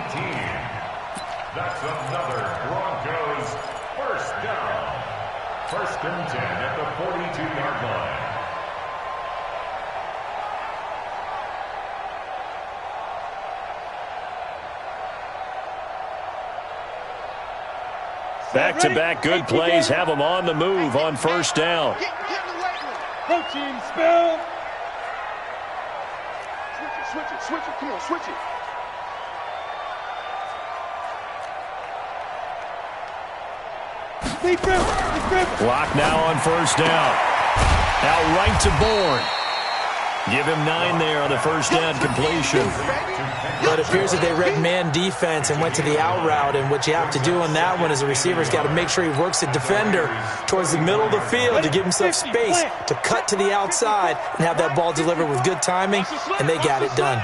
Speaker 3: That's another Broncos first down. First and 10 at the 42-yard line.
Speaker 1: Back-to-back good plays have them on the move on first down.
Speaker 4: Protein spell.
Speaker 5: Switch it. Come on, switch it.
Speaker 1: Clock now on first down. Now right to Bourne. Give him 9 there on the first down completion.
Speaker 2: But it appears that they read man defense and went to the out route, and what you have to do on that one as a receiver's got to make sure he works the defender towards the middle of the field to give himself space to cut to the outside and have that ball delivered with good timing, and they got it done.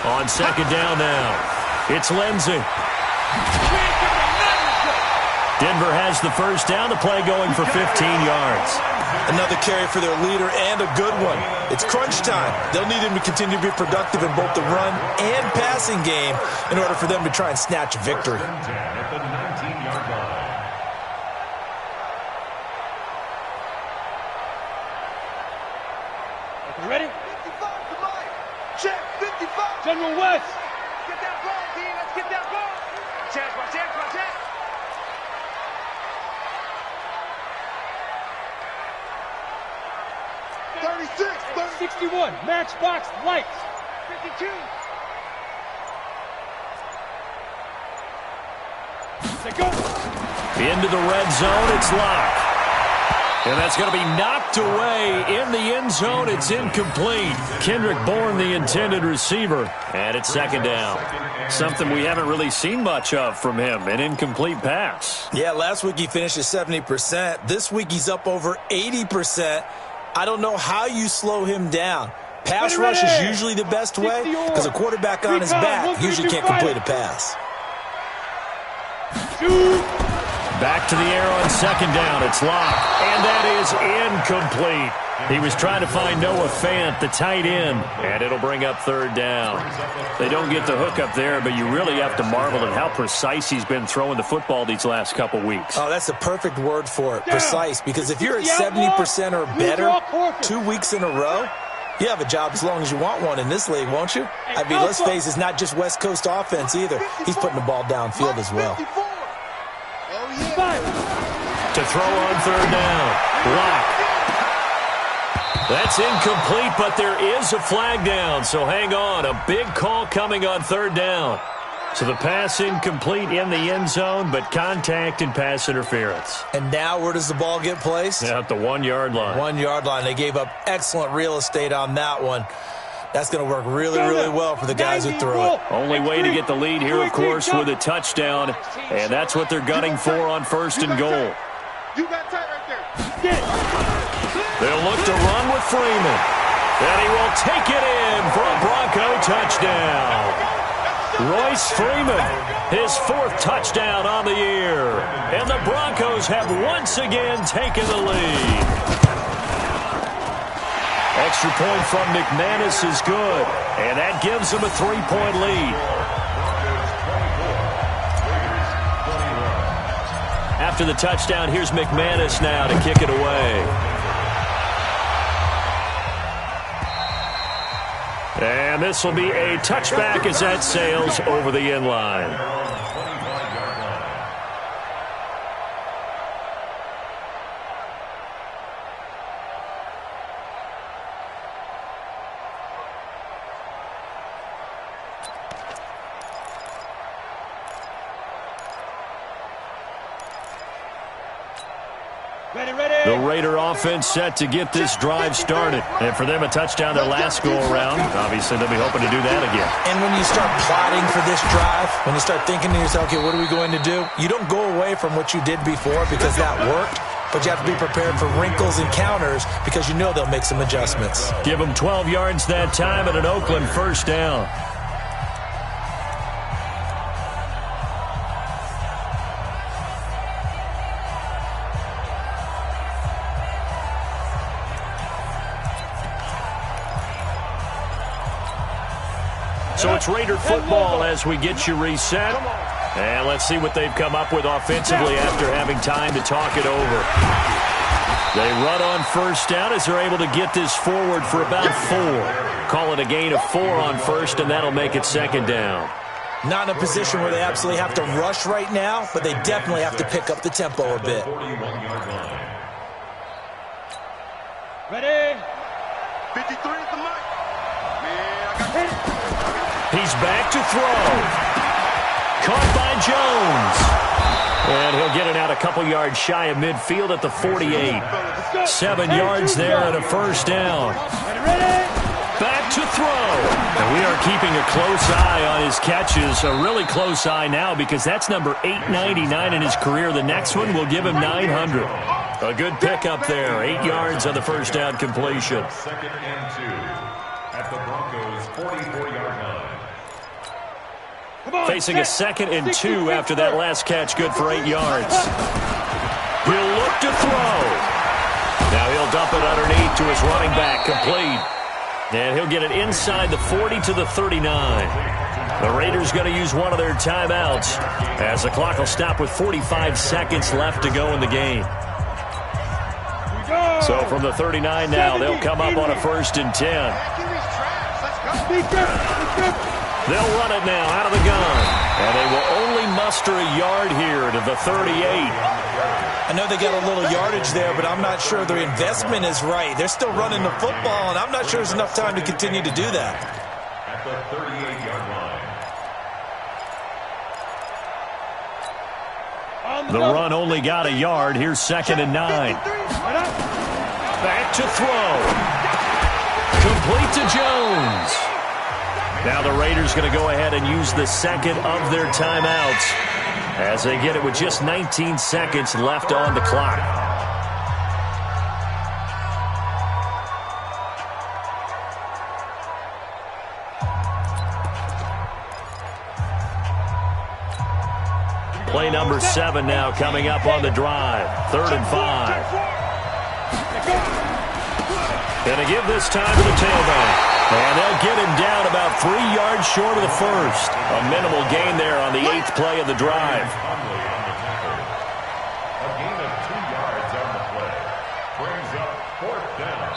Speaker 1: On second down now, it's Lindsey. Denver has the first down, the play going for 15 yards.
Speaker 2: Another carry for their leader and a good one. It's crunch time. They'll need him to continue to be productive in both the run and passing game in order for them to try and snatch a victory.
Speaker 3: At the 19-yard line.
Speaker 4: You ready?
Speaker 5: 55 to Mike. Check, 55.
Speaker 4: General West.
Speaker 5: Get that ball, D. Let's get that ball. Watch out.
Speaker 4: 61. Matchbox lights.
Speaker 5: 52.
Speaker 4: They go.
Speaker 1: Into the red zone, it's locked. And that's going to be knocked away in the end zone. It's incomplete. Kendrick Bourne, the intended receiver. And it's second down. Something we haven't really seen much of from him, an incomplete pass.
Speaker 2: Yeah, last week he finished at 70%. This week he's up over 80%. I don't know how you slow him down. Pass rush is usually the best way because a quarterback on his back usually can't complete a pass.
Speaker 1: Back to the air on second down. It's locked. And that is incomplete. He was trying to find Noah Fant, the tight end, and it'll bring up third down. They don't get the hook up there, but you really have to marvel at how precise he's been throwing the football these last couple weeks.
Speaker 2: Oh, that's the perfect word for it, precise, because if you're at 70% or better 2 weeks in a row, you have a job as long as you want one in this league, won't you? I mean, let's face it, it's not just West Coast offense either. He's putting the ball downfield as well.
Speaker 1: To throw on third down. Lock. That's incomplete, but there is a flag down, so hang on. A big call coming on third down. So the pass incomplete in the end zone, but contact and pass interference.
Speaker 2: And now where does the ball get placed?
Speaker 1: At the 1 yard line.
Speaker 2: 1 yard line. They gave up excellent real estate on that one. That's going to work really, really well for the guys who threw it.
Speaker 1: Only way to get the lead here, of course, with a touchdown, and that's what they're gunning for on first and goal.
Speaker 5: You got tight right there.
Speaker 1: They'll look to run with Freeman, and he will take it in for a Bronco touchdown. Royce Freeman, his 4th touchdown on the year, and the Broncos have once again taken the lead. Extra point from McManus is good, and that gives them a 3-point lead. After the touchdown, here's McManus now to kick it away. And this will be a touchback as that sails over the end line. The Raider offense set to get this drive started. And for them, a touchdown their last go-around. Obviously, they'll be hoping to do that again.
Speaker 2: And when you start plotting for this drive, when you start thinking to yourself, okay, what are we going to do? You don't go away from what you did before because that worked, but you have to be prepared for wrinkles and counters because you know they'll make some adjustments.
Speaker 1: Give them 12 yards that time and an Oakland first down. So it's Raider football as we get you reset. And let's see what they've come up with offensively after having time to talk it over. They run on first down as they're able to get this forward for about 4. Call it a gain of 4 on first, and that'll make it second down.
Speaker 2: Not in a position where they absolutely have to rush right now, but they definitely have to pick up the tempo a bit.
Speaker 4: Ready?
Speaker 5: 53 at the mic. Man, I got it.
Speaker 1: He's back to throw. Caught by Jones. And he'll get it out a couple yards shy of midfield at the 48. 7 yards there and a first down. Back to throw. And we are keeping a close eye on his catches. A really close eye now because that's number 899 in his career. The next one will give him 900. A good pickup there. 8 yards on the first down completion.
Speaker 3: 2nd and 2 at the Broncos' 44-yard line.
Speaker 1: Facing a 2nd and 2 after that last catch, good for 8 yards. He'll look to throw. Now he'll dump it underneath to his running back, complete. And he'll get it inside the 40 to the 39. The Raiders going to use one of their timeouts as the clock will stop with 45 seconds left to go in the game. So from the 39 now, they'll come up on a 1st and 10. They'll run it now out of the gun. And they will only muster a yard here to the 38.
Speaker 2: I know they got a little yardage there, but I'm not sure their investment is right. They're still running the football, and I'm not sure there's enough time to continue to do that.
Speaker 3: At the 38-yard line.
Speaker 1: The run only got a yard. Here's 2nd and 9. Back to throw. Complete to Jones. Now the Raiders going to go ahead and use the second of their timeouts as they get it with just 19 seconds left on the clock. Play number 7 now coming up on the drive. 3rd and 5. Going to give this time to the tailback. And they'll get him down about 3 yards short of the first. A minimal gain there on the 8th play of the drive.
Speaker 3: A gain of 2 yards on the play. Brings up 4th down.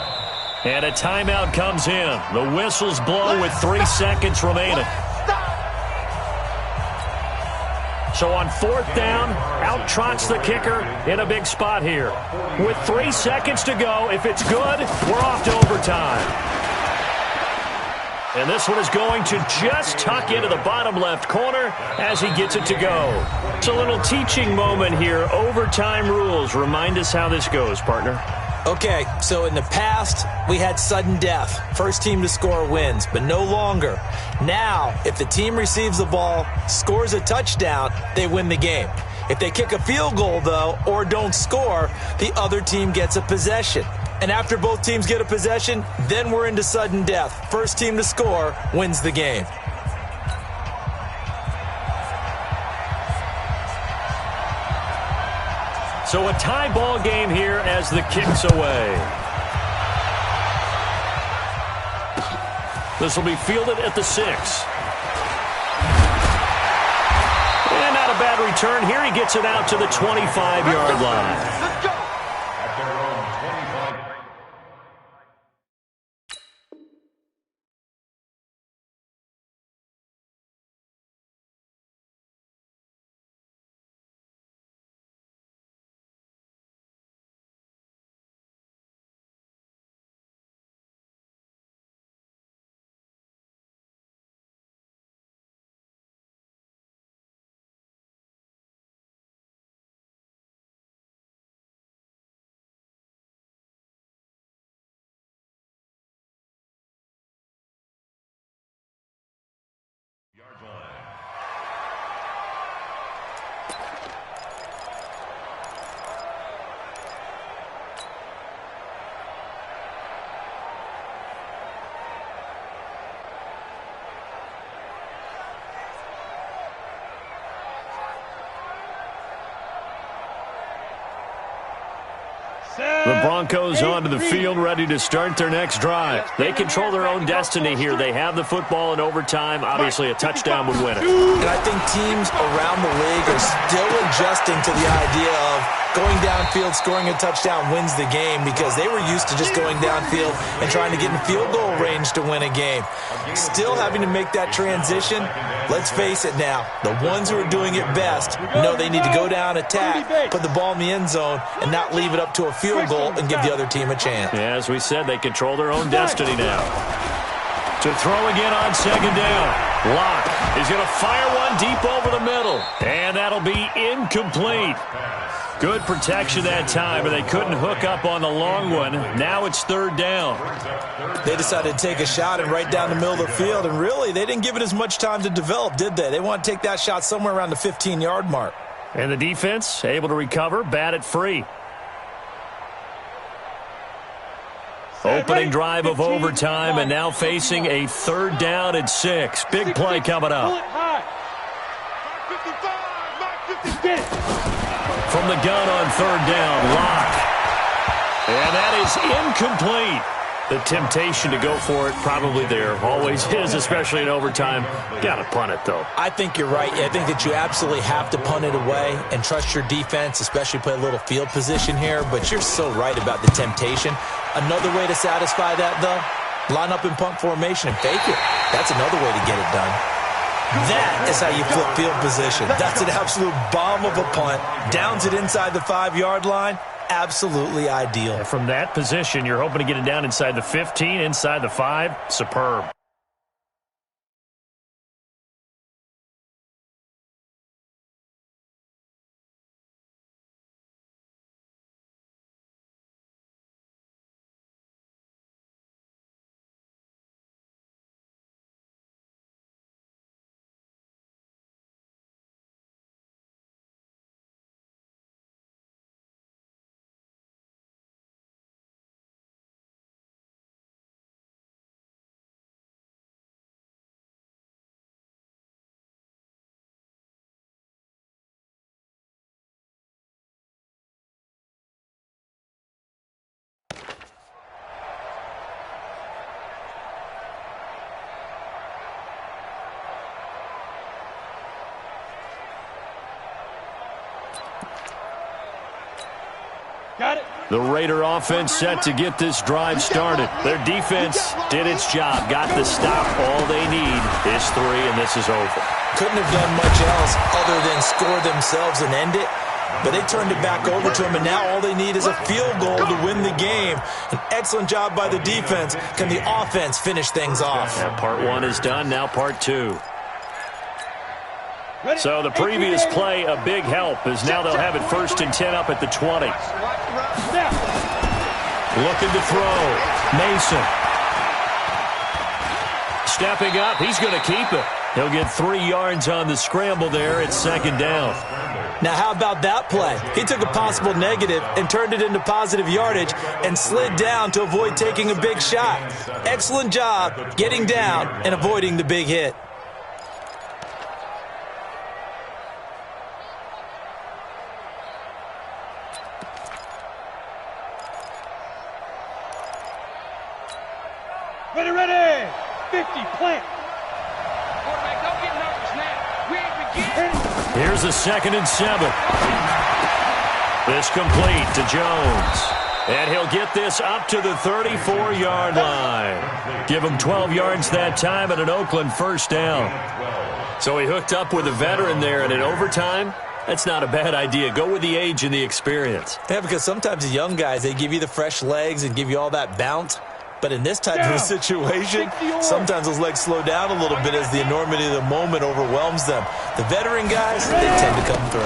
Speaker 1: And a timeout comes in. The whistles blow with 3 seconds remaining. So on 4th down, out trots the kicker in a big spot here. With 3 seconds to go, if it's good, we're off to overtime. And this one is going to just tuck into the bottom left corner as he gets it to go. It's a little teaching moment here. Overtime rules. Remind us how this goes, partner.
Speaker 2: Okay, so in the past, we had sudden death. First team to score wins, but no longer. Now, if the team receives the ball, scores a touchdown, they win the game. If they kick a field goal, though, or don't score, the other team gets a possession. And after both teams get a possession, then we're into sudden death. First team to score wins the game.
Speaker 1: So a tie ball game here as the kick's away. This will be fielded at the 6. And not a bad return here. He gets it out to the 25-yard line. The Broncos onto the field, ready to start their next drive. They control their own destiny here. They have the football in overtime. Obviously, a touchdown would win it.
Speaker 2: And I think teams around the league are still adjusting to the idea of going downfield, scoring a touchdown wins the game, because they were used to just going downfield and trying to get in field goal range to win a game. Still having to make that transition. Let's face it now, the ones who are doing it best know they need to go down, attack, put the ball in the end zone, and not leave it up to a field goal and give the other team a chance.
Speaker 1: Yeah, as we said, they control their own destiny now. To throw again on second down. Locke is going to fire one deep over the middle, and that'll be incomplete. Good protection that time, but they couldn't hook up on the long one. Now it's third down.
Speaker 2: They decided to take a shot and right down the middle of the field, and really, they didn't give it as much time to develop, did they? They want to take that shot somewhere around the 15-yard mark.
Speaker 1: And the defense able to recover, bat it free. Opening drive of overtime, and now facing a third down and 6. Big play coming up. From the gun on third down, Locke. And that is incomplete. The temptation to go for it probably there. Always is, especially in overtime. Got to punt it, though.
Speaker 2: I think you're right. I think that you absolutely have to punt it away and trust your defense, especially play a little field position here. But you're so right about the temptation. Another way to satisfy that, though, line up in punt formation and fake it. That's another way to get it done. That is how you flip field position. That's an absolute bomb of a punt. Downs it inside the 5-yard line. Absolutely ideal.
Speaker 1: And from that position, you're hoping to get it down inside the 15, inside the 5. Superb. The Raider offense set to get this drive started. Their defense did its job, got the stop. All they need is 3, and this is over.
Speaker 2: Couldn't have done much else other than score themselves and end it. But they turned it back over to him, and now all they need is a field goal to win the game. An excellent job by the defense. Can the offense finish things off?
Speaker 1: Yeah, part 1 is done, now part 2. So the previous play, a big help, as now they'll have it 1st and 10 up at the 20. Looking to throw. Mason. Stepping up, he's going to keep it. He'll get 3 yards on the scramble there at second down.
Speaker 2: Now, how about that play? He took a possible negative and turned it into positive yardage and slid down to avoid taking a big shot. Excellent job getting down and avoiding the big hit.
Speaker 4: Ready. 50, plant.
Speaker 5: Quarterback, don't get nervous now. We ain't beginning.
Speaker 1: Here's a 2nd and 7. This complete to Jones. And he'll get this up to the 34-yard line. Give him 12 yards that time and an Oakland 1st down. So he hooked up with a veteran there, and in overtime, that's not a bad idea. Go with the age and the experience.
Speaker 2: Yeah, because sometimes the young guys, they give you the fresh legs and give you all that bounce. But in this type of a situation, sometimes those legs slow down a little bit as the enormity of the moment overwhelms them. The veteran guys, they tend to come through.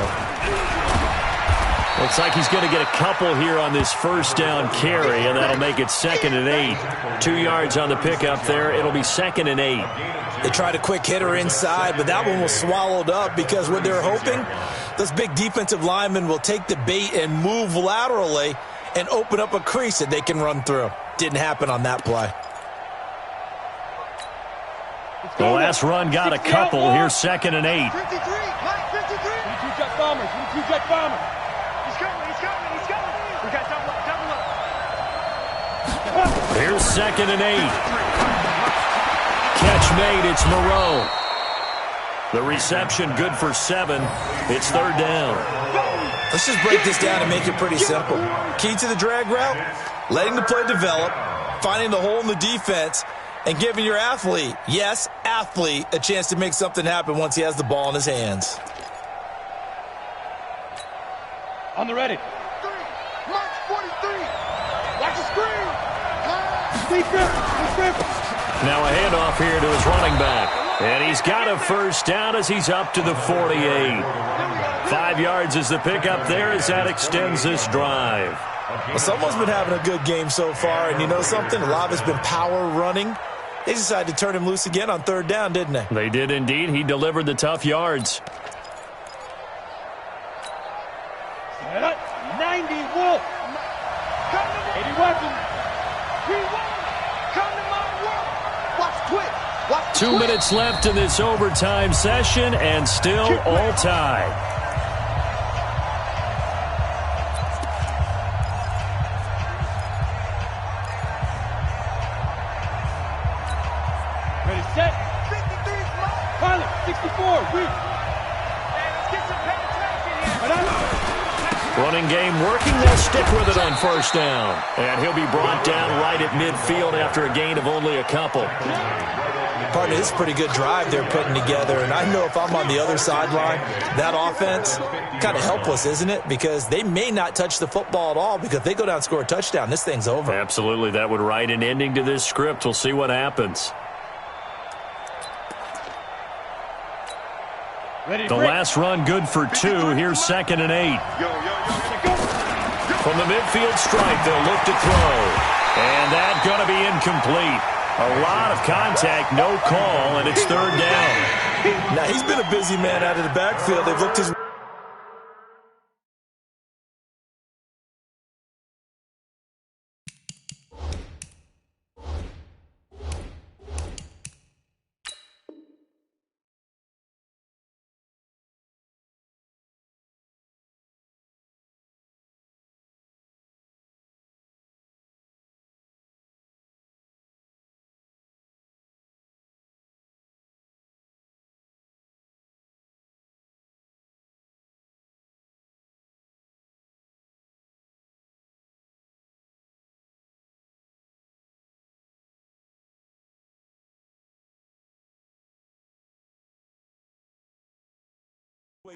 Speaker 1: Looks like he's going to get a couple here on this 1st down carry, and that'll make it 2nd and 8. 2 yards on the pickup there. It'll be 2nd and 8.
Speaker 2: They tried a quick hitter inside, but that one was swallowed up because what they're hoping, those big defensive linemen will take the bait and move laterally and open up a crease that they can run through. Didn't happen on that play.
Speaker 1: The last run got a couple. Here's 2nd and 8.
Speaker 5: 53, Mike, 53.
Speaker 4: 22 jet bombers. He's coming.
Speaker 5: He's coming. We got double
Speaker 1: Here's 2nd and 8. Catch made. It's Moreau. The reception good for 7. It's 3rd down.
Speaker 2: Let's just break this down and make it pretty simple. Key to the drag route, letting the play develop, finding the hole in the defense, and giving your athlete, yes, athlete, a chance to make something happen once he has the ball in his hands.
Speaker 4: On the ready.
Speaker 5: March 43. Watch the screen.
Speaker 1: Now a handoff here to his running back. And he's got a first down as he's up to the 48. 5 yards is the pickup there as that extends this drive.
Speaker 2: Well, someone's been having a good game so far, and you know something? A lot of it's been power running. They decided to turn him loose again on 3rd down, didn't they?
Speaker 1: They did indeed. He delivered the tough yards.
Speaker 4: 90 Wolf. 80 weapons.
Speaker 5: Come to my work. Watch twitch. Watch
Speaker 1: 2 minutes left in this overtime session, and still all tied.
Speaker 4: Ready, set.
Speaker 5: 53
Speaker 4: Pilot, 64. Read.
Speaker 1: Running game working. They'll stick with it on 1st down. And he'll be brought down right at midfield after a gain of only a couple.
Speaker 2: Partner, this is a pretty good drive they're putting together, and I know if I'm on the other sideline, that offense, kind of helpless, isn't it? Because they may not touch the football at all, because if they go down and score a touchdown, this thing's over.
Speaker 1: Absolutely. That would write an ending to this script. We'll see what happens.
Speaker 4: Ready,
Speaker 1: The last run good for 2. Here's 2nd and 8. From the midfield stripe, they'll look to throw. And that's going to be incomplete. A lot of contact, no call, and it's 3rd down.
Speaker 2: Now, he's been a busy man out of the backfield. They've looked his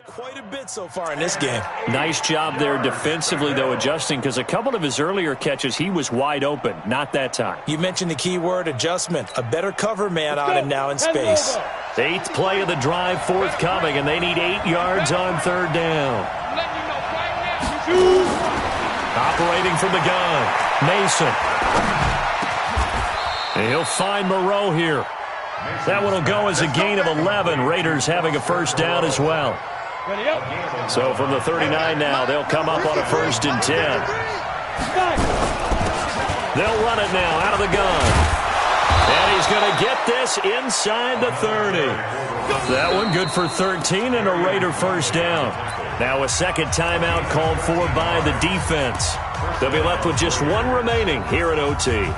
Speaker 2: quite a bit so far in this game.
Speaker 1: Nice job there defensively, though, adjusting, because a couple of his earlier catches, he was wide open. Not that time.
Speaker 2: You mentioned the key word, adjustment. A better cover man on him now in space.
Speaker 1: 8th play of the drive forthcoming, and they need 8 yards on 3rd down. Operating from the gun, Mason. And he'll find Moreau here. That one will go as a gain of 11. Raiders having a first down as well. So from the 39 now, they'll come up on a 1st and 10. They'll run it now out of the gun. And he's going to get this inside the 30. That one good for 13 and a Raider first down. Now a second timeout called for by the defense. They'll be left with just one remaining here at OT.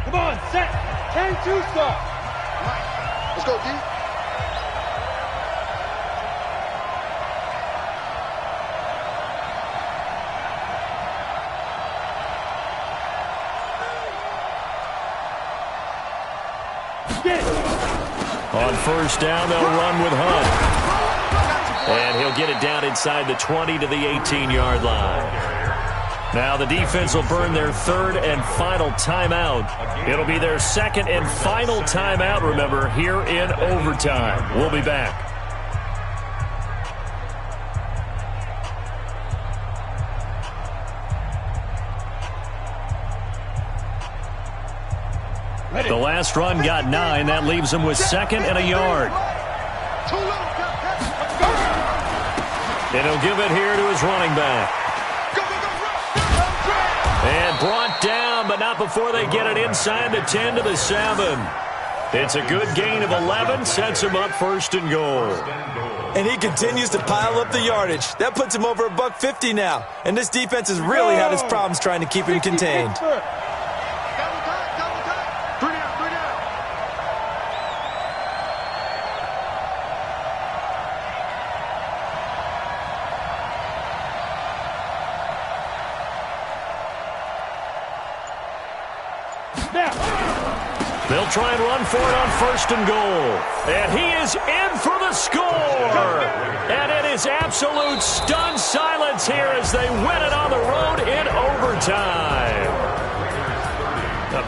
Speaker 4: Come on, set. 10-2 start.
Speaker 5: Let's go, D.
Speaker 1: On first down, they'll run with Hunt. And he'll get it down inside the 20 to the 18-yard line. Now the defense will burn their third and final timeout. It'll be their second and final timeout, remember, here in overtime. We'll be back. The last run got 9. That leaves them with second and a yard. And he'll give it here to his running back. And brought down, but not before they get it inside the 10 to the 7. It's a good gain of 11, sets him up first and goal.
Speaker 2: And he continues to pile up the yardage. That puts him over $150 now. And this defense has really had its problems trying to keep him contained.
Speaker 1: They'll try and run for it on first and goal. And he is in for the score. And it is absolute stunned silence here as they win it on the road in overtime.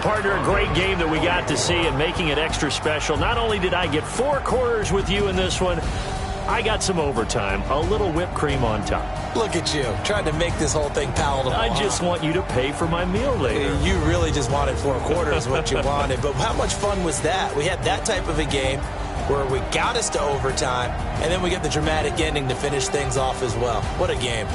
Speaker 1: Partner, a great game that we got to see and making it extra special. Not only did I get 4 quarters with you in this one, I got some overtime, a little whipped cream on top.
Speaker 2: Look at you, trying to make this whole thing palatable.
Speaker 1: I just want you to pay for my meal later.
Speaker 2: You really just wanted 4 quarters what you wanted. But how much fun was that? We had that type of a game where we got us to overtime, and then we get the dramatic ending to finish things off as well. What a game.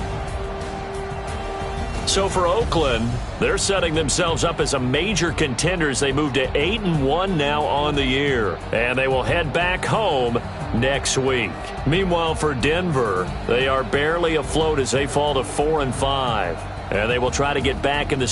Speaker 1: So for Oakland, they're setting themselves up as a major contender as they move to 8-1 now on the year. And they will head back home next week. Meanwhile, for Denver, they are barely afloat as they fall to 4-5. And they will try to get back in the